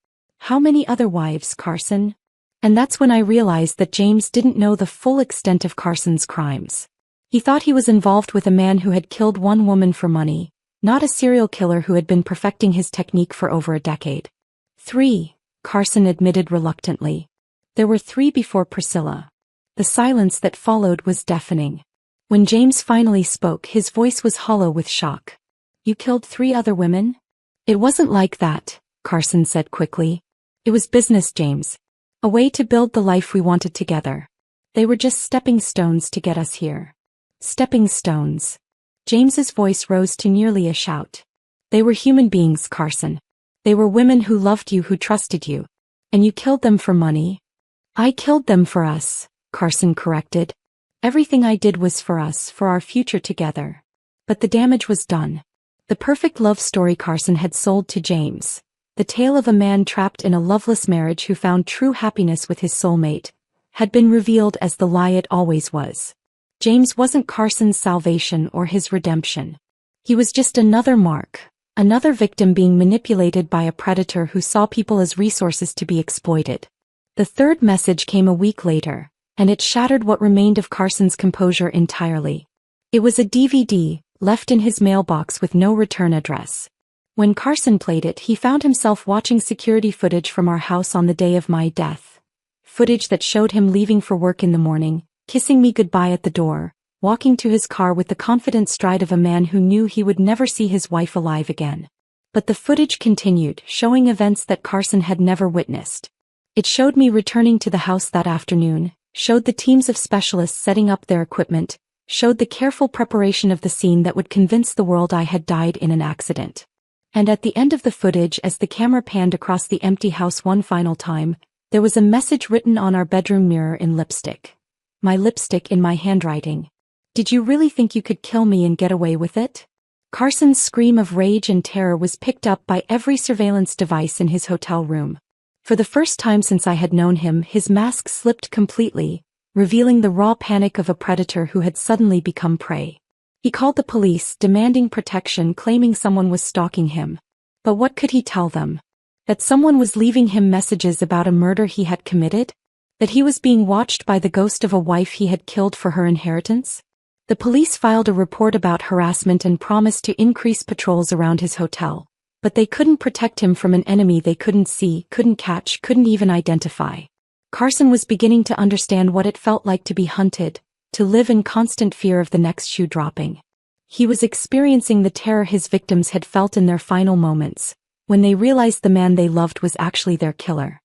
"How many other wives, Carson?" And that's when I realized that James didn't know the full extent of Carson's crimes. He thought he was involved with a man who had killed 1 woman for money, not a serial killer who had been perfecting his technique for over a decade. 3, Carson admitted reluctantly. There were 3 before Priscilla. The silence that followed was deafening. When James finally spoke, his voice was hollow with shock. "You killed 3 other women?" "It wasn't like that," Carson said quickly. "It was business, James. A way to build the life we wanted together. They were just stepping stones to get us here." "Stepping stones." James's voice rose to nearly a shout. "They were human beings, Carson. They were women who loved you, who trusted you. And you killed them for money?" "I killed them for us," Carson corrected. "Everything I did was for us, for our future together. But the damage was done." The perfect love story Carson had sold to James, the tale of a man trapped in a loveless marriage who found true happiness with his soulmate, had been revealed as the lie it always was. James wasn't Carson's salvation or his redemption. He was just another mark, another victim being manipulated by a predator who saw people as resources to be exploited. The third message came a week later, and it shattered what remained of Carson's composure entirely. It was a DVD, left in his mailbox with no return address. When Carson played it, he found himself watching security footage from our house on the day of my death. Footage that showed him leaving for work in the morning, kissing me goodbye at the door, walking to his car with the confident stride of a man who knew he would never see his wife alive again. But the footage continued, showing events that Carson had never witnessed. It showed me returning to the house that afternoon, showed the teams of specialists setting up their equipment, showed the careful preparation of the scene that would convince the world I had died in an accident. And at the end of the footage, as the camera panned across the empty house one final time, there was a message written on our bedroom mirror in lipstick. My lipstick in my handwriting. "Did you really think you could kill me and get away with it? Carson's scream of rage and terror was picked up by every surveillance device in his hotel room. For the first time since I had known him, his mask slipped completely, revealing the raw panic of a predator who had suddenly become prey. He called the police, demanding protection, claiming someone was stalking him. But what could he tell them? That someone was leaving him messages about a murder he had committed? That he was being watched by the ghost of a wife he had killed for her inheritance? The police filed a report about harassment and promised to increase patrols around his hotel. But they couldn't protect him from an enemy they couldn't see, couldn't catch, couldn't even identify. Carson was beginning to understand what it felt like to be hunted, to live in constant fear of the next shoe dropping. He was experiencing the terror his victims had felt in their final moments, when they realized the man they loved was actually their killer.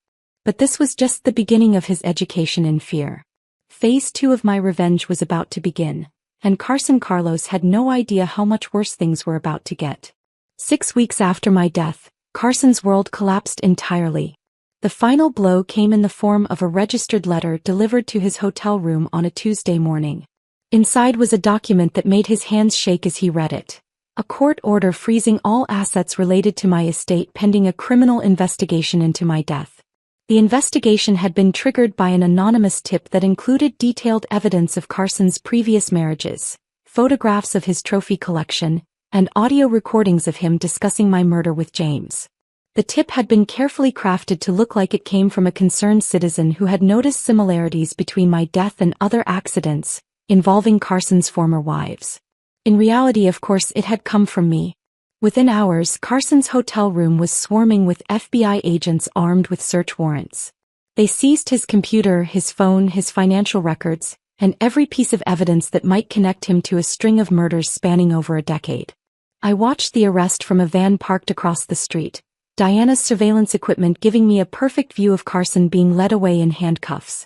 But this was just the beginning of his education in fear. Phase 2 of my revenge was about to begin, and Carson Carlos had no idea how much worse things were about to get. 6 weeks after my death, Carson's world collapsed entirely. The final blow came in the form of a registered letter delivered to his hotel room on a Tuesday morning. Inside was a document that made his hands shake as he read it. A court order freezing all assets related to my estate pending a criminal investigation into my death. The investigation had been triggered by an anonymous tip that included detailed evidence of Carson's previous marriages, photographs of his trophy collection, and audio recordings of him discussing my murder with James. The tip had been carefully crafted to look like it came from a concerned citizen who had noticed similarities between my death and other accidents involving Carson's former wives. In reality, of course, it had come from me. Within hours, Carson's hotel room was swarming with FBI agents armed with search warrants. They seized his computer, his phone, his financial records, and every piece of evidence that might connect him to a string of murders spanning over a decade. I watched the arrest from a van parked across the street, Diana's surveillance equipment giving me a perfect view of Carson being led away in handcuffs.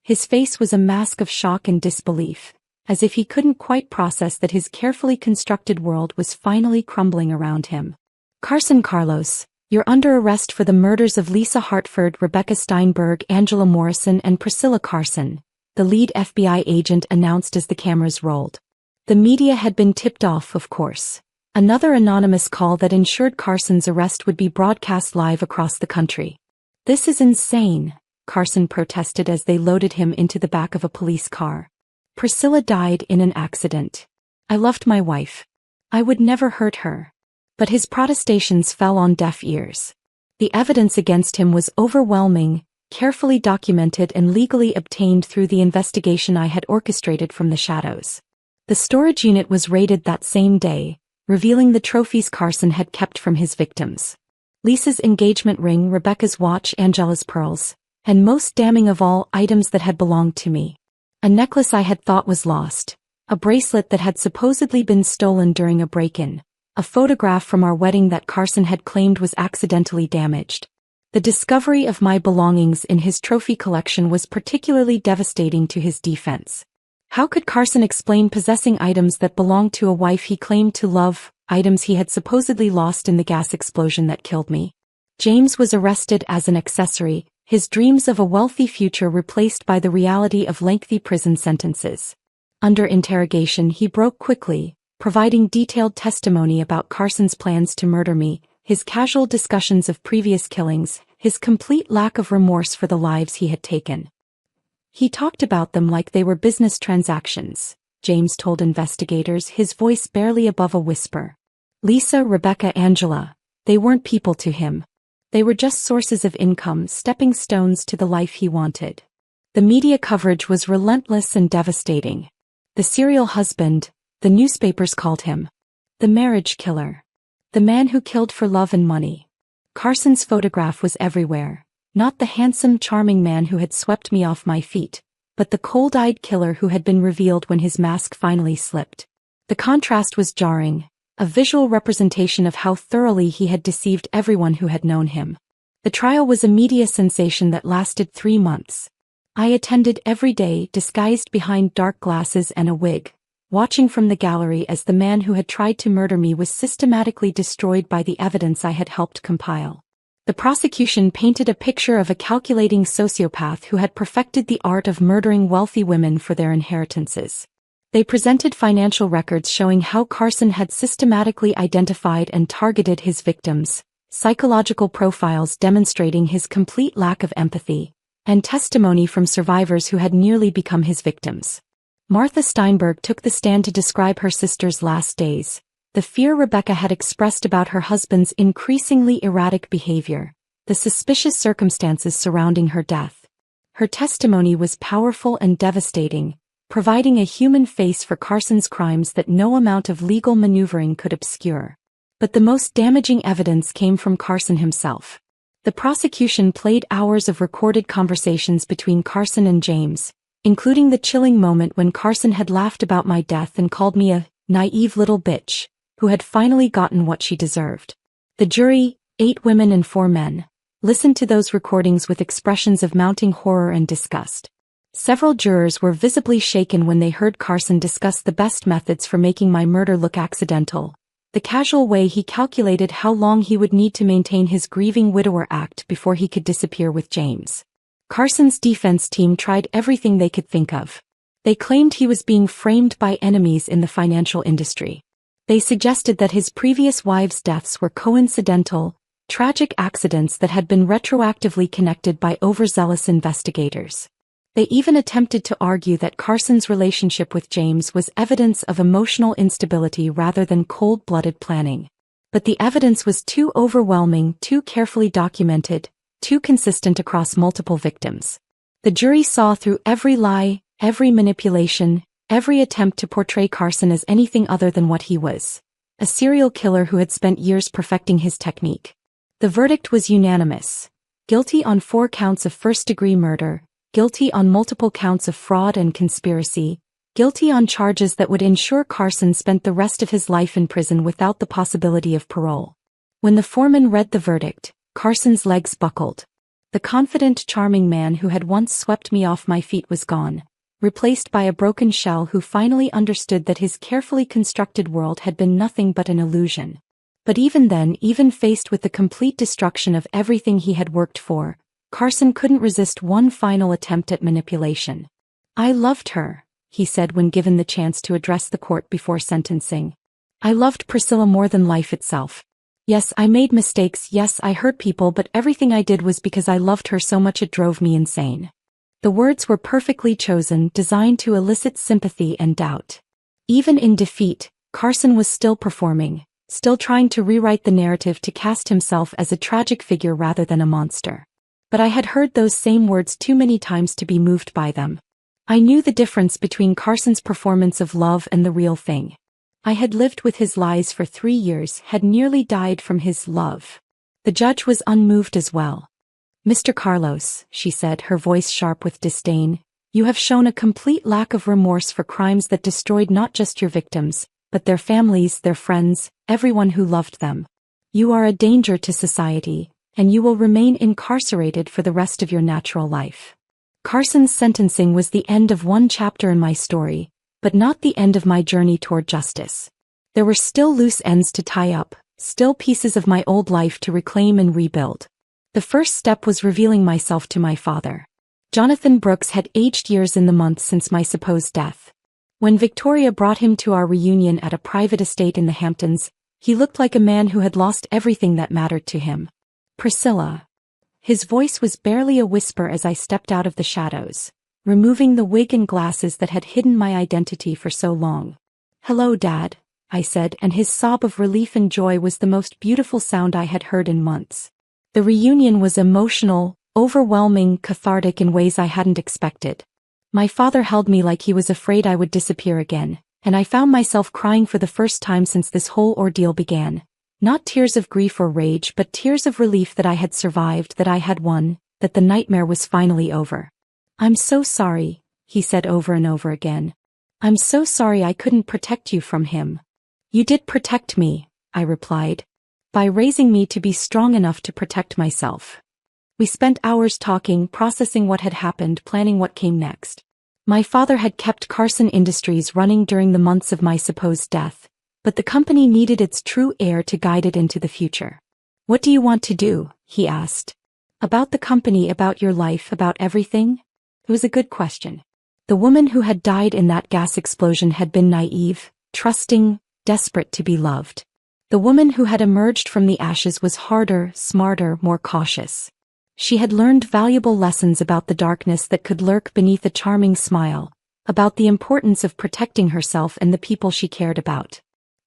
His face was a mask of shock and disbelief, as if he couldn't quite process that his carefully constructed world was finally crumbling around him. Carson Carlos, you're under arrest for the murders of Lisa Hartford, Rebecca Steinberg, Angela Morrison, and Priscilla Carson, the lead FBI agent announced as the cameras rolled. The media had been tipped off, of course. Another anonymous call that ensured Carson's arrest would be broadcast live across the country. "This is insane," Carson protested as they loaded him into the back of a police car. "Priscilla died in an accident. I loved my wife. I would never hurt her." But his protestations fell on deaf ears. The evidence against him was overwhelming, carefully documented and legally obtained through the investigation I had orchestrated from the shadows. The storage unit was raided that same day, revealing the trophies Carson had kept from his victims. Lisa's engagement ring, Rebecca's watch, Angela's pearls, and most damning of all, items that had belonged to me. A necklace I had thought was lost, a bracelet that had supposedly been stolen during a break-in, a photograph from our wedding that Carson had claimed was accidentally damaged. The discovery of my belongings in his trophy collection was particularly devastating to his defense. How could Carson explain possessing items that belonged to a wife he claimed to love, items he had supposedly lost in the gas explosion that killed me? James was arrested as an accessory, his dreams of a wealthy future replaced by the reality of lengthy prison sentences. Under interrogation, he broke quickly, providing detailed testimony about Carson's plans to murder me, his casual discussions of previous killings, his complete lack of remorse for the lives he had taken. He talked about them like they were business transactions, James told investigators, his voice barely above a whisper. Lisa, Rebecca, Angela, they weren't people to him. They were just sources of income, stepping stones to the life he wanted. The media coverage was relentless and devastating. The serial husband, the newspapers called him. The marriage killer. The man who killed for love and money. Carson's photograph was everywhere. Not the handsome, charming man who had swept me off my feet, but the cold-eyed killer who had been revealed when his mask finally slipped. The contrast was jarring, a visual representation of how thoroughly he had deceived everyone who had known him. The trial was a media sensation that lasted 3 months. I attended every day, disguised behind dark glasses and a wig, watching from the gallery as the man who had tried to murder me was systematically destroyed by the evidence I had helped compile. The prosecution painted a picture of a calculating sociopath who had perfected the art of murdering wealthy women for their inheritances. They presented financial records showing how Carson had systematically identified and targeted his victims, psychological profiles demonstrating his complete lack of empathy, and testimony from survivors who had nearly become his victims. Martha Steinberg took the stand to describe her sister's last days, the fear Rebecca had expressed about her husband's increasingly erratic behavior, the suspicious circumstances surrounding her death. Her testimony was powerful and devastating, providing a human face for Carson's crimes that no amount of legal maneuvering could obscure. But the most damaging evidence came from Carson himself. The prosecution played hours of recorded conversations between Carson and James, including the chilling moment when Carson had laughed about my death and called me a naive little bitch, who had finally gotten what she deserved. The jury, 8 women and 4 men, listened to those recordings with expressions of mounting horror and disgust. Several jurors were visibly shaken when they heard Carson discuss the best methods for making my murder look accidental, the casual way he calculated how long he would need to maintain his grieving widower act before he could disappear with James. Carson's defense team tried everything they could think of. They claimed he was being framed by enemies in the financial industry. They suggested that his previous wives' deaths were coincidental, tragic accidents that had been retroactively connected by overzealous investigators. They even attempted to argue that Carson's relationship with James was evidence of emotional instability rather than cold-blooded planning. But the evidence was too overwhelming, too carefully documented, too consistent across multiple victims. The jury saw through every lie, every manipulation, every attempt to portray Carson as anything other than what he was, a serial killer who had spent years perfecting his technique. The verdict was unanimous: guilty on 4 counts of first-degree murder, guilty on multiple counts of fraud and conspiracy, guilty on charges that would ensure Carson spent the rest of his life in prison without the possibility of parole. When the foreman read the verdict, Carson's legs buckled. The confident, charming man who had once swept me off my feet was gone, replaced by a broken shell who finally understood that his carefully constructed world had been nothing but an illusion. But even then, even faced with the complete destruction of everything he had worked for, Carson couldn't resist one final attempt at manipulation. "I loved her," he said when given the chance to address the court before sentencing. "I loved Priscilla more than life itself. Yes, I made mistakes, yes, I hurt people, but everything I did was because I loved her so much it drove me insane." The words were perfectly chosen, designed to elicit sympathy and doubt. Even in defeat, Carson was still performing, still trying to rewrite the narrative to cast himself as a tragic figure rather than a monster. But I had heard those same words too many times to be moved by them. I knew the difference between Carson's performance of love and the real thing. I had lived with his lies for 3 years, had nearly died from his love. The judge was unmoved as well. "Mr. Carlos," she said, her voice sharp with disdain, "you have shown a complete lack of remorse for crimes that destroyed not just your victims, but their families, their friends, everyone who loved them. You are a danger to society, and you will remain incarcerated for the rest of your natural life." Carson's sentencing was the end of one chapter in my story, but not the end of my journey toward justice. There were still loose ends to tie up, still pieces of my old life to reclaim and rebuild. The first step was revealing myself to my father. Jonathan Brooks had aged years in the months since my supposed death. When Victoria brought him to our reunion at a private estate in the Hamptons, he looked like a man who had lost everything that mattered to him. "Priscilla." His voice was barely a whisper as I stepped out of the shadows, removing the wig and glasses that had hidden my identity for so long. "Hello, Dad," I said, and his sob of relief and joy was the most beautiful sound I had heard in months. The reunion was emotional, overwhelming, cathartic in ways I hadn't expected. My father held me like he was afraid I would disappear again, and I found myself crying for the first time since this whole ordeal began. Not tears of grief or rage, but tears of relief that I had survived, that I had won, that the nightmare was finally over. "I'm so sorry," he said over and over again. "I'm so sorry I couldn't protect you from him." "You did protect me," I replied, "by raising me to be strong enough to protect myself." We spent hours talking, processing what had happened, planning what came next. My father had kept Carson Industries running during the months of my supposed death, but the company needed its true heir to guide it into the future. "What do you want to do?" he asked. "About the company, about your life, about everything?" It was a good question. The woman who had died in that gas explosion had been naive, trusting, desperate to be loved. The woman who had emerged from the ashes was harder, smarter, more cautious. She had learned valuable lessons about the darkness that could lurk beneath a charming smile, about the importance of protecting herself and the people she cared about.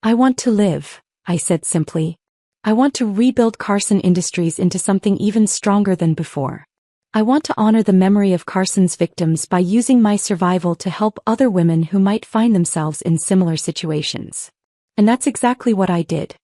"I want to live," I said simply. "I want to rebuild Carson Industries into something even stronger than before. I want to honor the memory of Carson's victims by using my survival to help other women who might find themselves in similar situations." And that's exactly what I did.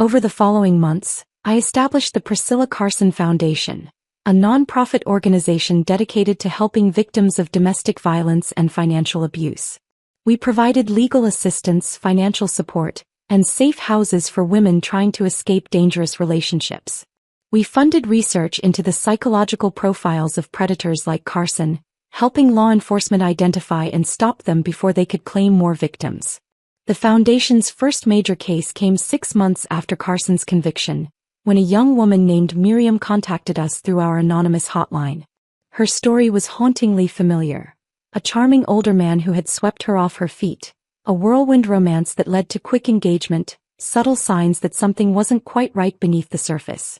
Over the following months, I established the Priscilla Carson Foundation, a non-profit organization dedicated to helping victims of domestic violence and financial abuse. We provided legal assistance, financial support, and safe houses for women trying to escape dangerous relationships. We funded research into the psychological profiles of predators like Carson, helping law enforcement identify and stop them before they could claim more victims. The Foundation's first major case came 6 months after Carson's conviction, when a young woman named Miriam contacted us through our anonymous hotline. Her story was hauntingly familiar. A charming older man who had swept her off her feet, a whirlwind romance that led to quick engagement, subtle signs that something wasn't quite right beneath the surface.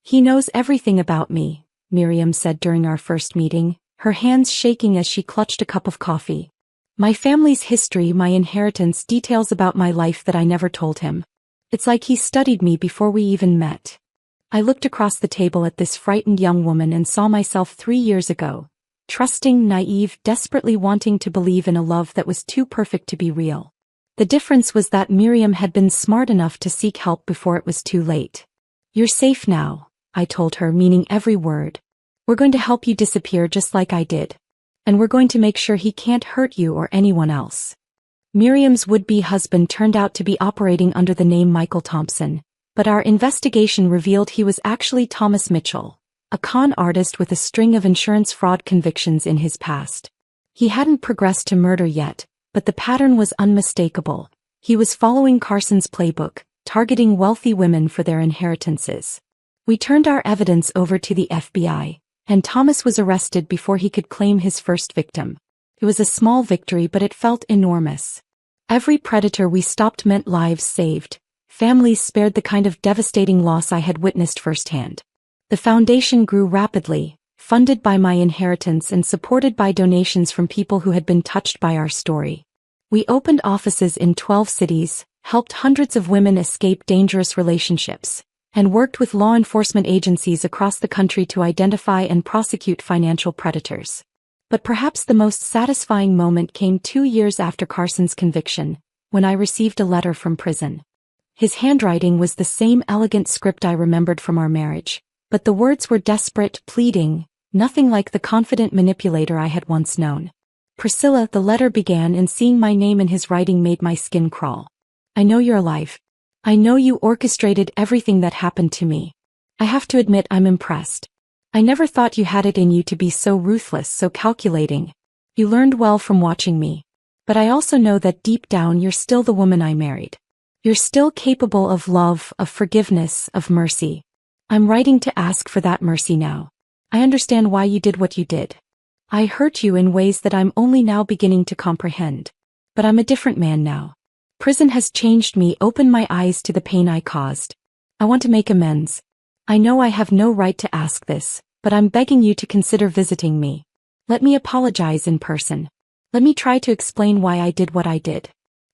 "He knows everything about me," Miriam said during our first meeting, her hands shaking as she clutched a cup of coffee. "My family's history, my inheritance, details about my life that I never told him. It's like he studied me before we even met." I looked across the table at this frightened young woman and saw myself 3 years ago, trusting, naive, desperately wanting to believe in a love that was too perfect to be real. The difference was that Miriam had been smart enough to seek help before it was too late. "You're safe now," I told her, meaning every word. "We're going to help you disappear just like I did. And we're going to make sure he can't hurt you or anyone else." Miriam's would-be husband turned out to be operating under the name Michael Thompson, but our investigation revealed he was actually Thomas Mitchell, a con artist with a string of insurance fraud convictions in his past. He hadn't progressed to murder yet, but the pattern was unmistakable. He was following Carson's playbook, targeting wealthy women for their inheritances. We turned our evidence over to the FBI, and Thomas was arrested before he could claim his first victim. It was a small victory, but it felt enormous. Every predator we stopped meant lives saved, families spared the kind of devastating loss I had witnessed firsthand. The foundation grew rapidly, funded by my inheritance and supported by donations from people who had been touched by our story. We opened offices in 12 cities, helped hundreds of women escape dangerous relationships, and worked with law enforcement agencies across the country to identify and prosecute financial predators. But perhaps the most satisfying moment came 2 years after Carson's conviction, when I received a letter from prison. His handwriting was the same elegant script I remembered from our marriage, but the words were desperate, pleading, nothing like the confident manipulator I had once known. "Priscilla," the letter began, and seeing my name in his writing made my skin crawl. "I know you're alive. I know you orchestrated everything that happened to me. I have to admit I'm impressed. I never thought you had it in you to be so ruthless, so calculating. You learned well from watching me. But I also know that deep down you're still the woman I married. You're still capable of love, of forgiveness, of mercy. I'm writing to ask for that mercy now. I understand why you did what you did. I hurt you in ways that I'm only now beginning to comprehend. But I'm a different man now. Prison has changed me, opened my eyes to the pain I caused. I want to make amends. I know I have no right to ask this, but I'm begging you to consider visiting me. Let me apologize in person. Let me try to explain why I did what I did.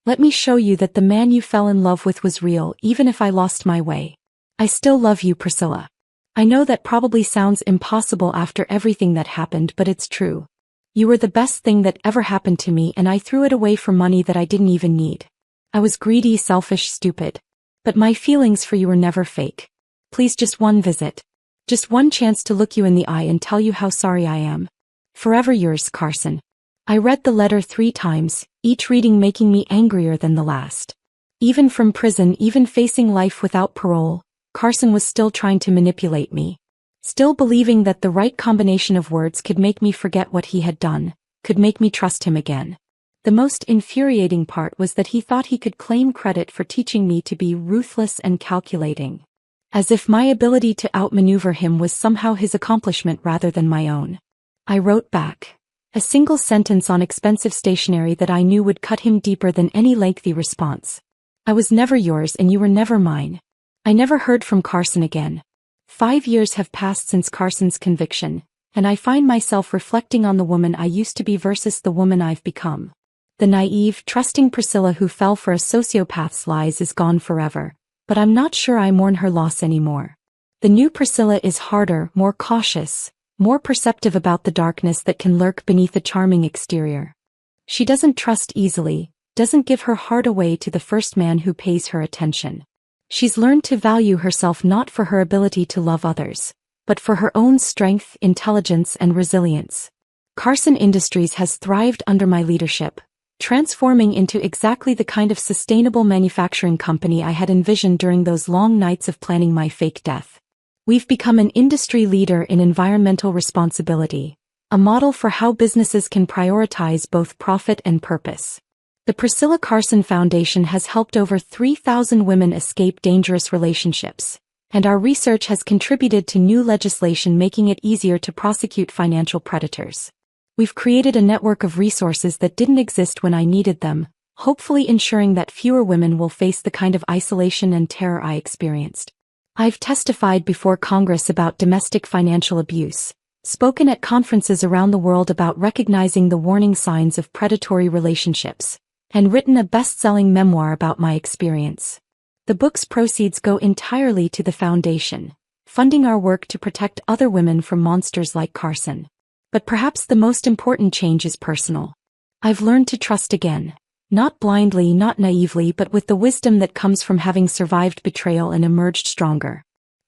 Let me show you that the man you fell in love with was real, even if I lost my way. I still love you, Priscilla. I know that probably sounds impossible after everything that happened, but it's true. You were the best thing that ever happened to me, and I threw it away for money that I didn't even need. I was greedy, selfish, stupid. But my feelings for you were never fake. Please, just one visit. Just one chance to look you in the eye and tell you how sorry I am. Forever yours, Carson." I read the letter 3 times, each reading making me angrier than the last. Even from prison, even facing life without parole, Carson was still trying to manipulate me. Still believing that the right combination of words could make me forget what he had done, could make me trust him again. The most infuriating part was that he thought he could claim credit for teaching me to be ruthless and calculating. As if my ability to outmaneuver him was somehow his accomplishment rather than my own. I wrote back. A single sentence on expensive stationery that I knew would cut him deeper than any lengthy response. I was never yours and you were never mine. I never heard from Carson again. 5 years have passed since Carson's conviction, and I find myself reflecting on the woman I used to be versus the woman I've become. The naive, trusting Priscilla who fell for a sociopath's lies is gone forever, but I'm not sure I mourn her loss anymore. The new Priscilla is harder, more cautious, more perceptive about the darkness that can lurk beneath a charming exterior. She doesn't trust easily, doesn't give her heart away to the first man who pays her attention. She's learned to value herself not for her ability to love others, but for her own strength, intelligence, and resilience. Carson Industries has thrived under my leadership, transforming into exactly the kind of sustainable manufacturing company I had envisioned during those long nights of planning my fake death. We've become an industry leader in environmental responsibility, a model for how businesses can prioritize both profit and purpose. The Priscilla Carson Foundation has helped over 3,000 women escape dangerous relationships, and our research has contributed to new legislation making it easier to prosecute financial predators. We've created a network of resources that didn't exist when I needed them, hopefully ensuring that fewer women will face the kind of isolation and terror I experienced. I've testified before Congress about domestic financial abuse, spoken at conferences around the world about recognizing the warning signs of predatory relationships, and written a best-selling memoir about my experience. The book's proceeds go entirely to the foundation, funding our work to protect other women from monsters like Carson. But perhaps the most important change is personal. I've learned to trust again. Not blindly, not naively, but with the wisdom that comes from having survived betrayal and emerged stronger.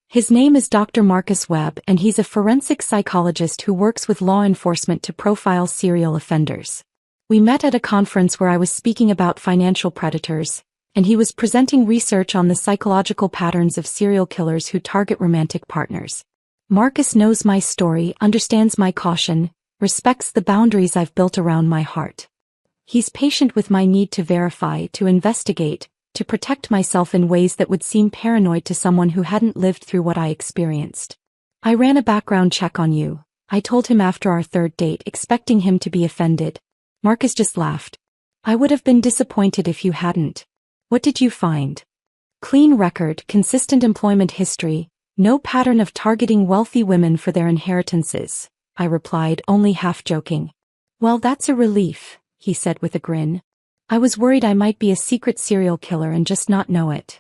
His name is Dr. Marcus Webb, and he's a forensic psychologist who works with law enforcement to profile serial offenders. We met at a conference where I was speaking about financial predators, and he was presenting research on the psychological patterns of serial killers who target romantic partners. Marcus knows my story, understands my caution, respects the boundaries I've built around my heart. He's patient with my need to verify, to investigate, to protect myself in ways that would seem paranoid to someone who hadn't lived through what I experienced. I ran a background check on you, I told him after our third date, expecting him to be offended. Marcus just laughed. I would have been disappointed if you hadn't. What did you find? Clean record, consistent employment history, no pattern of targeting wealthy women for their inheritances, I replied, only half joking. Well, that's a relief, he said with a grin. I was worried I might be a secret serial killer and just not know it.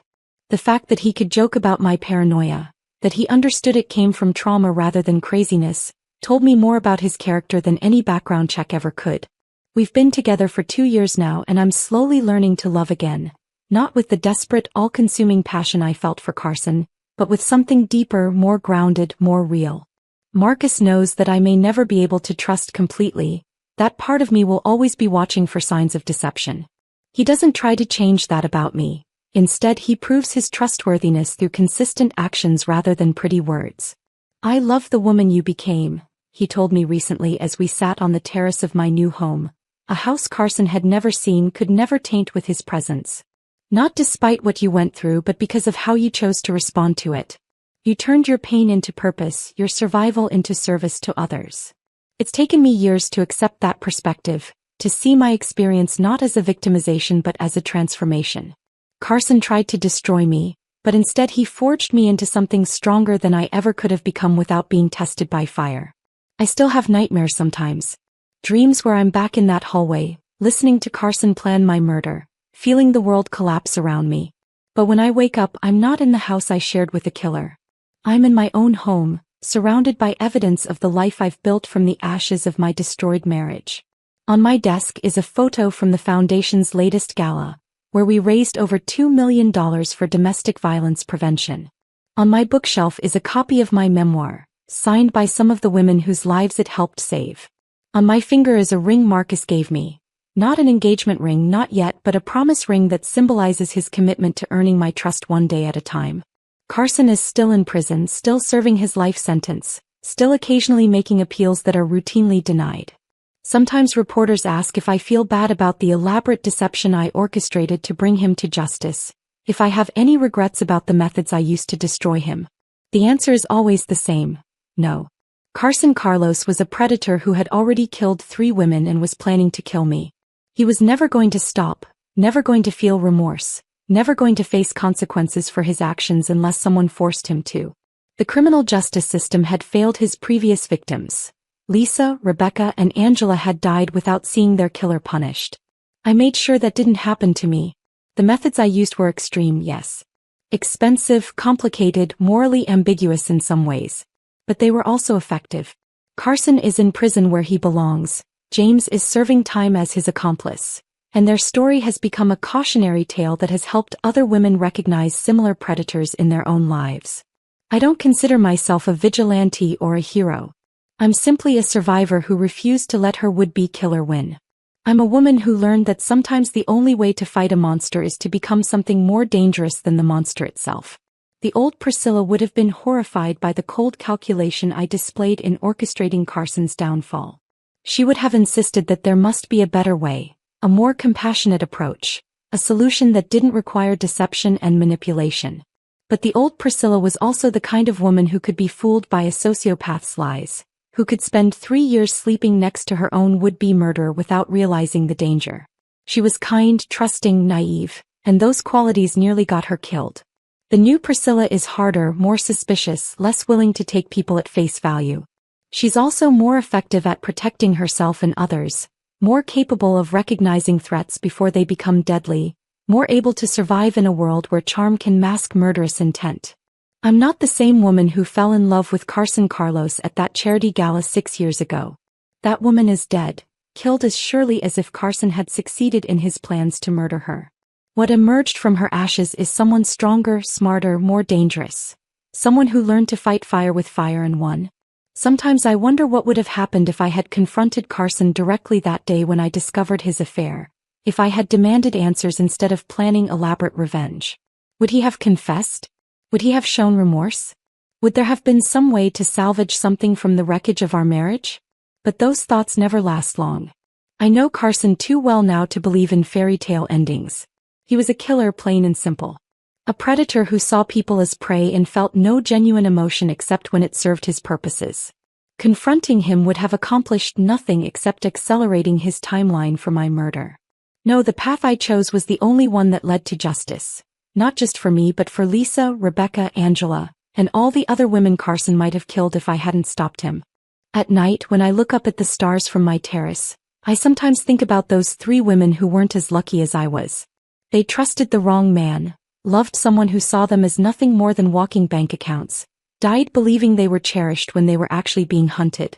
The fact that he could joke about my paranoia, that he understood it came from trauma rather than craziness, told me more about his character than any background check ever could. We've been together for 2 years now and I'm slowly learning to love again, not with the desperate, all-consuming passion I felt for Carson, but with something deeper, more grounded, more real. Marcus knows that I may never be able to trust completely. That part of me will always be watching for signs of deception. He doesn't try to change that about me. Instead, he proves his trustworthiness through consistent actions rather than pretty words. I love the woman you became, he told me recently as we sat on the terrace of my new home, a house Carson had never seen, could never taint with his presence. Not despite what you went through, but because of how you chose to respond to it. You turned your pain into purpose, your survival into service to others. It's taken me years to accept that perspective, to see my experience not as a victimization but as a transformation. Carson tried to destroy me, but instead he forged me into something stronger than I ever could have become without being tested by fire. I still have nightmares sometimes. Dreams where I'm back in that hallway, listening to Carson plan my murder, feeling the world collapse around me. But when I wake up, I'm not in the house I shared with the killer. I'm in my own home, surrounded by evidence of the life I've built from the ashes of my destroyed marriage. On my desk is a photo from the Foundation's latest gala, where we raised over $2 million for domestic violence prevention. On my bookshelf is a copy of my memoir, signed by some of the women whose lives it helped save. On my finger is a ring Marcus gave me. Not an engagement ring, not yet, but a promise ring that symbolizes his commitment to earning my trust one day at a time. Carson is still in prison, still serving his life sentence, still occasionally making appeals that are routinely denied. Sometimes reporters ask if I feel bad about the elaborate deception I orchestrated to bring him to justice, if I have any regrets about the methods I used to destroy him. The answer is always the same: no. Carson Carlos was a predator who had already killed 3 women and was planning to kill me. He was never going to stop, never going to feel remorse, never going to face consequences for his actions unless someone forced him to. The criminal justice system had failed his previous victims. Lisa, Rebecca, and Angela had died without seeing their killer punished. I made sure that didn't happen to me. The methods I used were extreme, yes. Expensive, complicated, morally ambiguous in some ways. But they were also effective. Carson is in prison where he belongs. James is serving time as his accomplice. And their story has become a cautionary tale that has helped other women recognize similar predators in their own lives. I don't consider myself a vigilante or a hero. I'm simply a survivor who refused to let her would-be killer win. I'm a woman who learned that sometimes the only way to fight a monster is to become something more dangerous than the monster itself. The old Priscilla would have been horrified by the cold calculation I displayed in orchestrating Carson's downfall. She would have insisted that there must be a better way, a more compassionate approach, a solution that didn't require deception and manipulation. But the old Priscilla was also the kind of woman who could be fooled by a sociopath's lies, who could spend 3 years sleeping next to her own would-be murderer without realizing the danger. She was kind, trusting, naive, and those qualities nearly got her killed. The new Priscilla is harder, more suspicious, less willing to take people at face value. She's also more effective at protecting herself and others, more capable of recognizing threats before they become deadly, more able to survive in a world where charm can mask murderous intent. I'm not the same woman who fell in love with Carson Carlos at that charity gala 6 years ago. That woman is dead, killed as surely as if Carson had succeeded in his plans to murder her. What emerged from her ashes is someone stronger, smarter, more dangerous. Someone who learned to fight fire with fire and won. Sometimes I wonder what would have happened if I had confronted Carson directly that day when I discovered his affair, if I had demanded answers instead of planning elaborate revenge. Would he have confessed? Would he have shown remorse? Would there have been some way to salvage something from the wreckage of our marriage? But those thoughts never last long. I know Carson too well now to believe in fairy tale endings. He was a killer, plain and simple. A predator who saw people as prey and felt no genuine emotion except when it served his purposes. Confronting him would have accomplished nothing except accelerating his timeline for my murder. No, the path I chose was the only one that led to justice. Not just for me but for Lisa, Rebecca, Angela, and all the other women Carson might have killed if I hadn't stopped him. At night, when I look up at the stars from my terrace, I sometimes think about those 3 women who weren't as lucky as I was. They trusted the wrong man, loved someone who saw them as nothing more than walking bank accounts, died believing they were cherished when they were actually being hunted.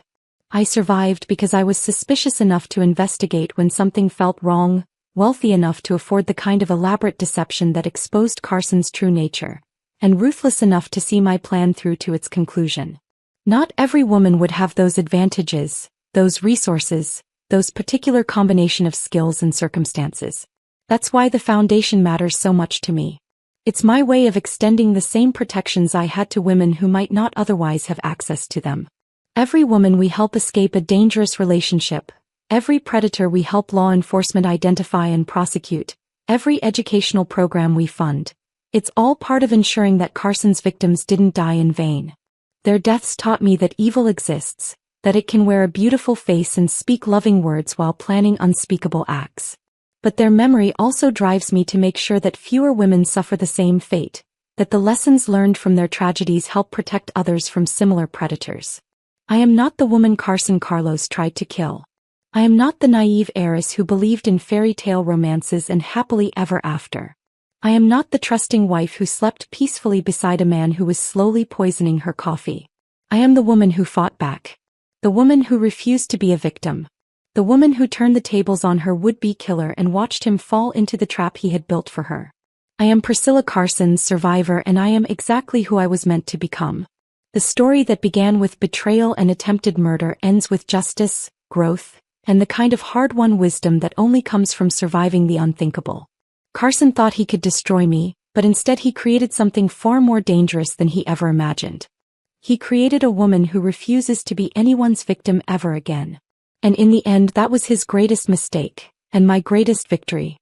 I survived because I was suspicious enough to investigate when something felt wrong, wealthy enough to afford the kind of elaborate deception that exposed Carson's true nature, and ruthless enough to see my plan through to its conclusion. Not every woman would have those advantages, those resources, those particular combination of skills and circumstances. That's why the foundation matters so much to me. It's my way of extending the same protections I had to women who might not otherwise have access to them. Every woman we help escape a dangerous relationship, every predator we help law enforcement identify and prosecute, every educational program we fund, it's all part of ensuring that Carson's victims didn't die in vain. Their deaths taught me that evil exists, that it can wear a beautiful face and speak loving words while planning unspeakable acts. But their memory also drives me to make sure that fewer women suffer the same fate, that the lessons learned from their tragedies help protect others from similar predators. I am not the woman Carson Carlos tried to kill. I am not the naive heiress who believed in fairy tale romances and happily ever after. I am not the trusting wife who slept peacefully beside a man who was slowly poisoning her coffee. I am the woman who fought back. The woman who refused to be a victim. The woman who turned the tables on her would-be killer and watched him fall into the trap he had built for her. I am Priscilla Carson's survivor, and I am exactly who I was meant to become. The story that began with betrayal and attempted murder ends with justice, growth, and the kind of hard-won wisdom that only comes from surviving the unthinkable. Carson thought he could destroy me, but instead he created something far more dangerous than he ever imagined. He created a woman who refuses to be anyone's victim ever again. And in the end, that was his greatest mistake, and my greatest victory.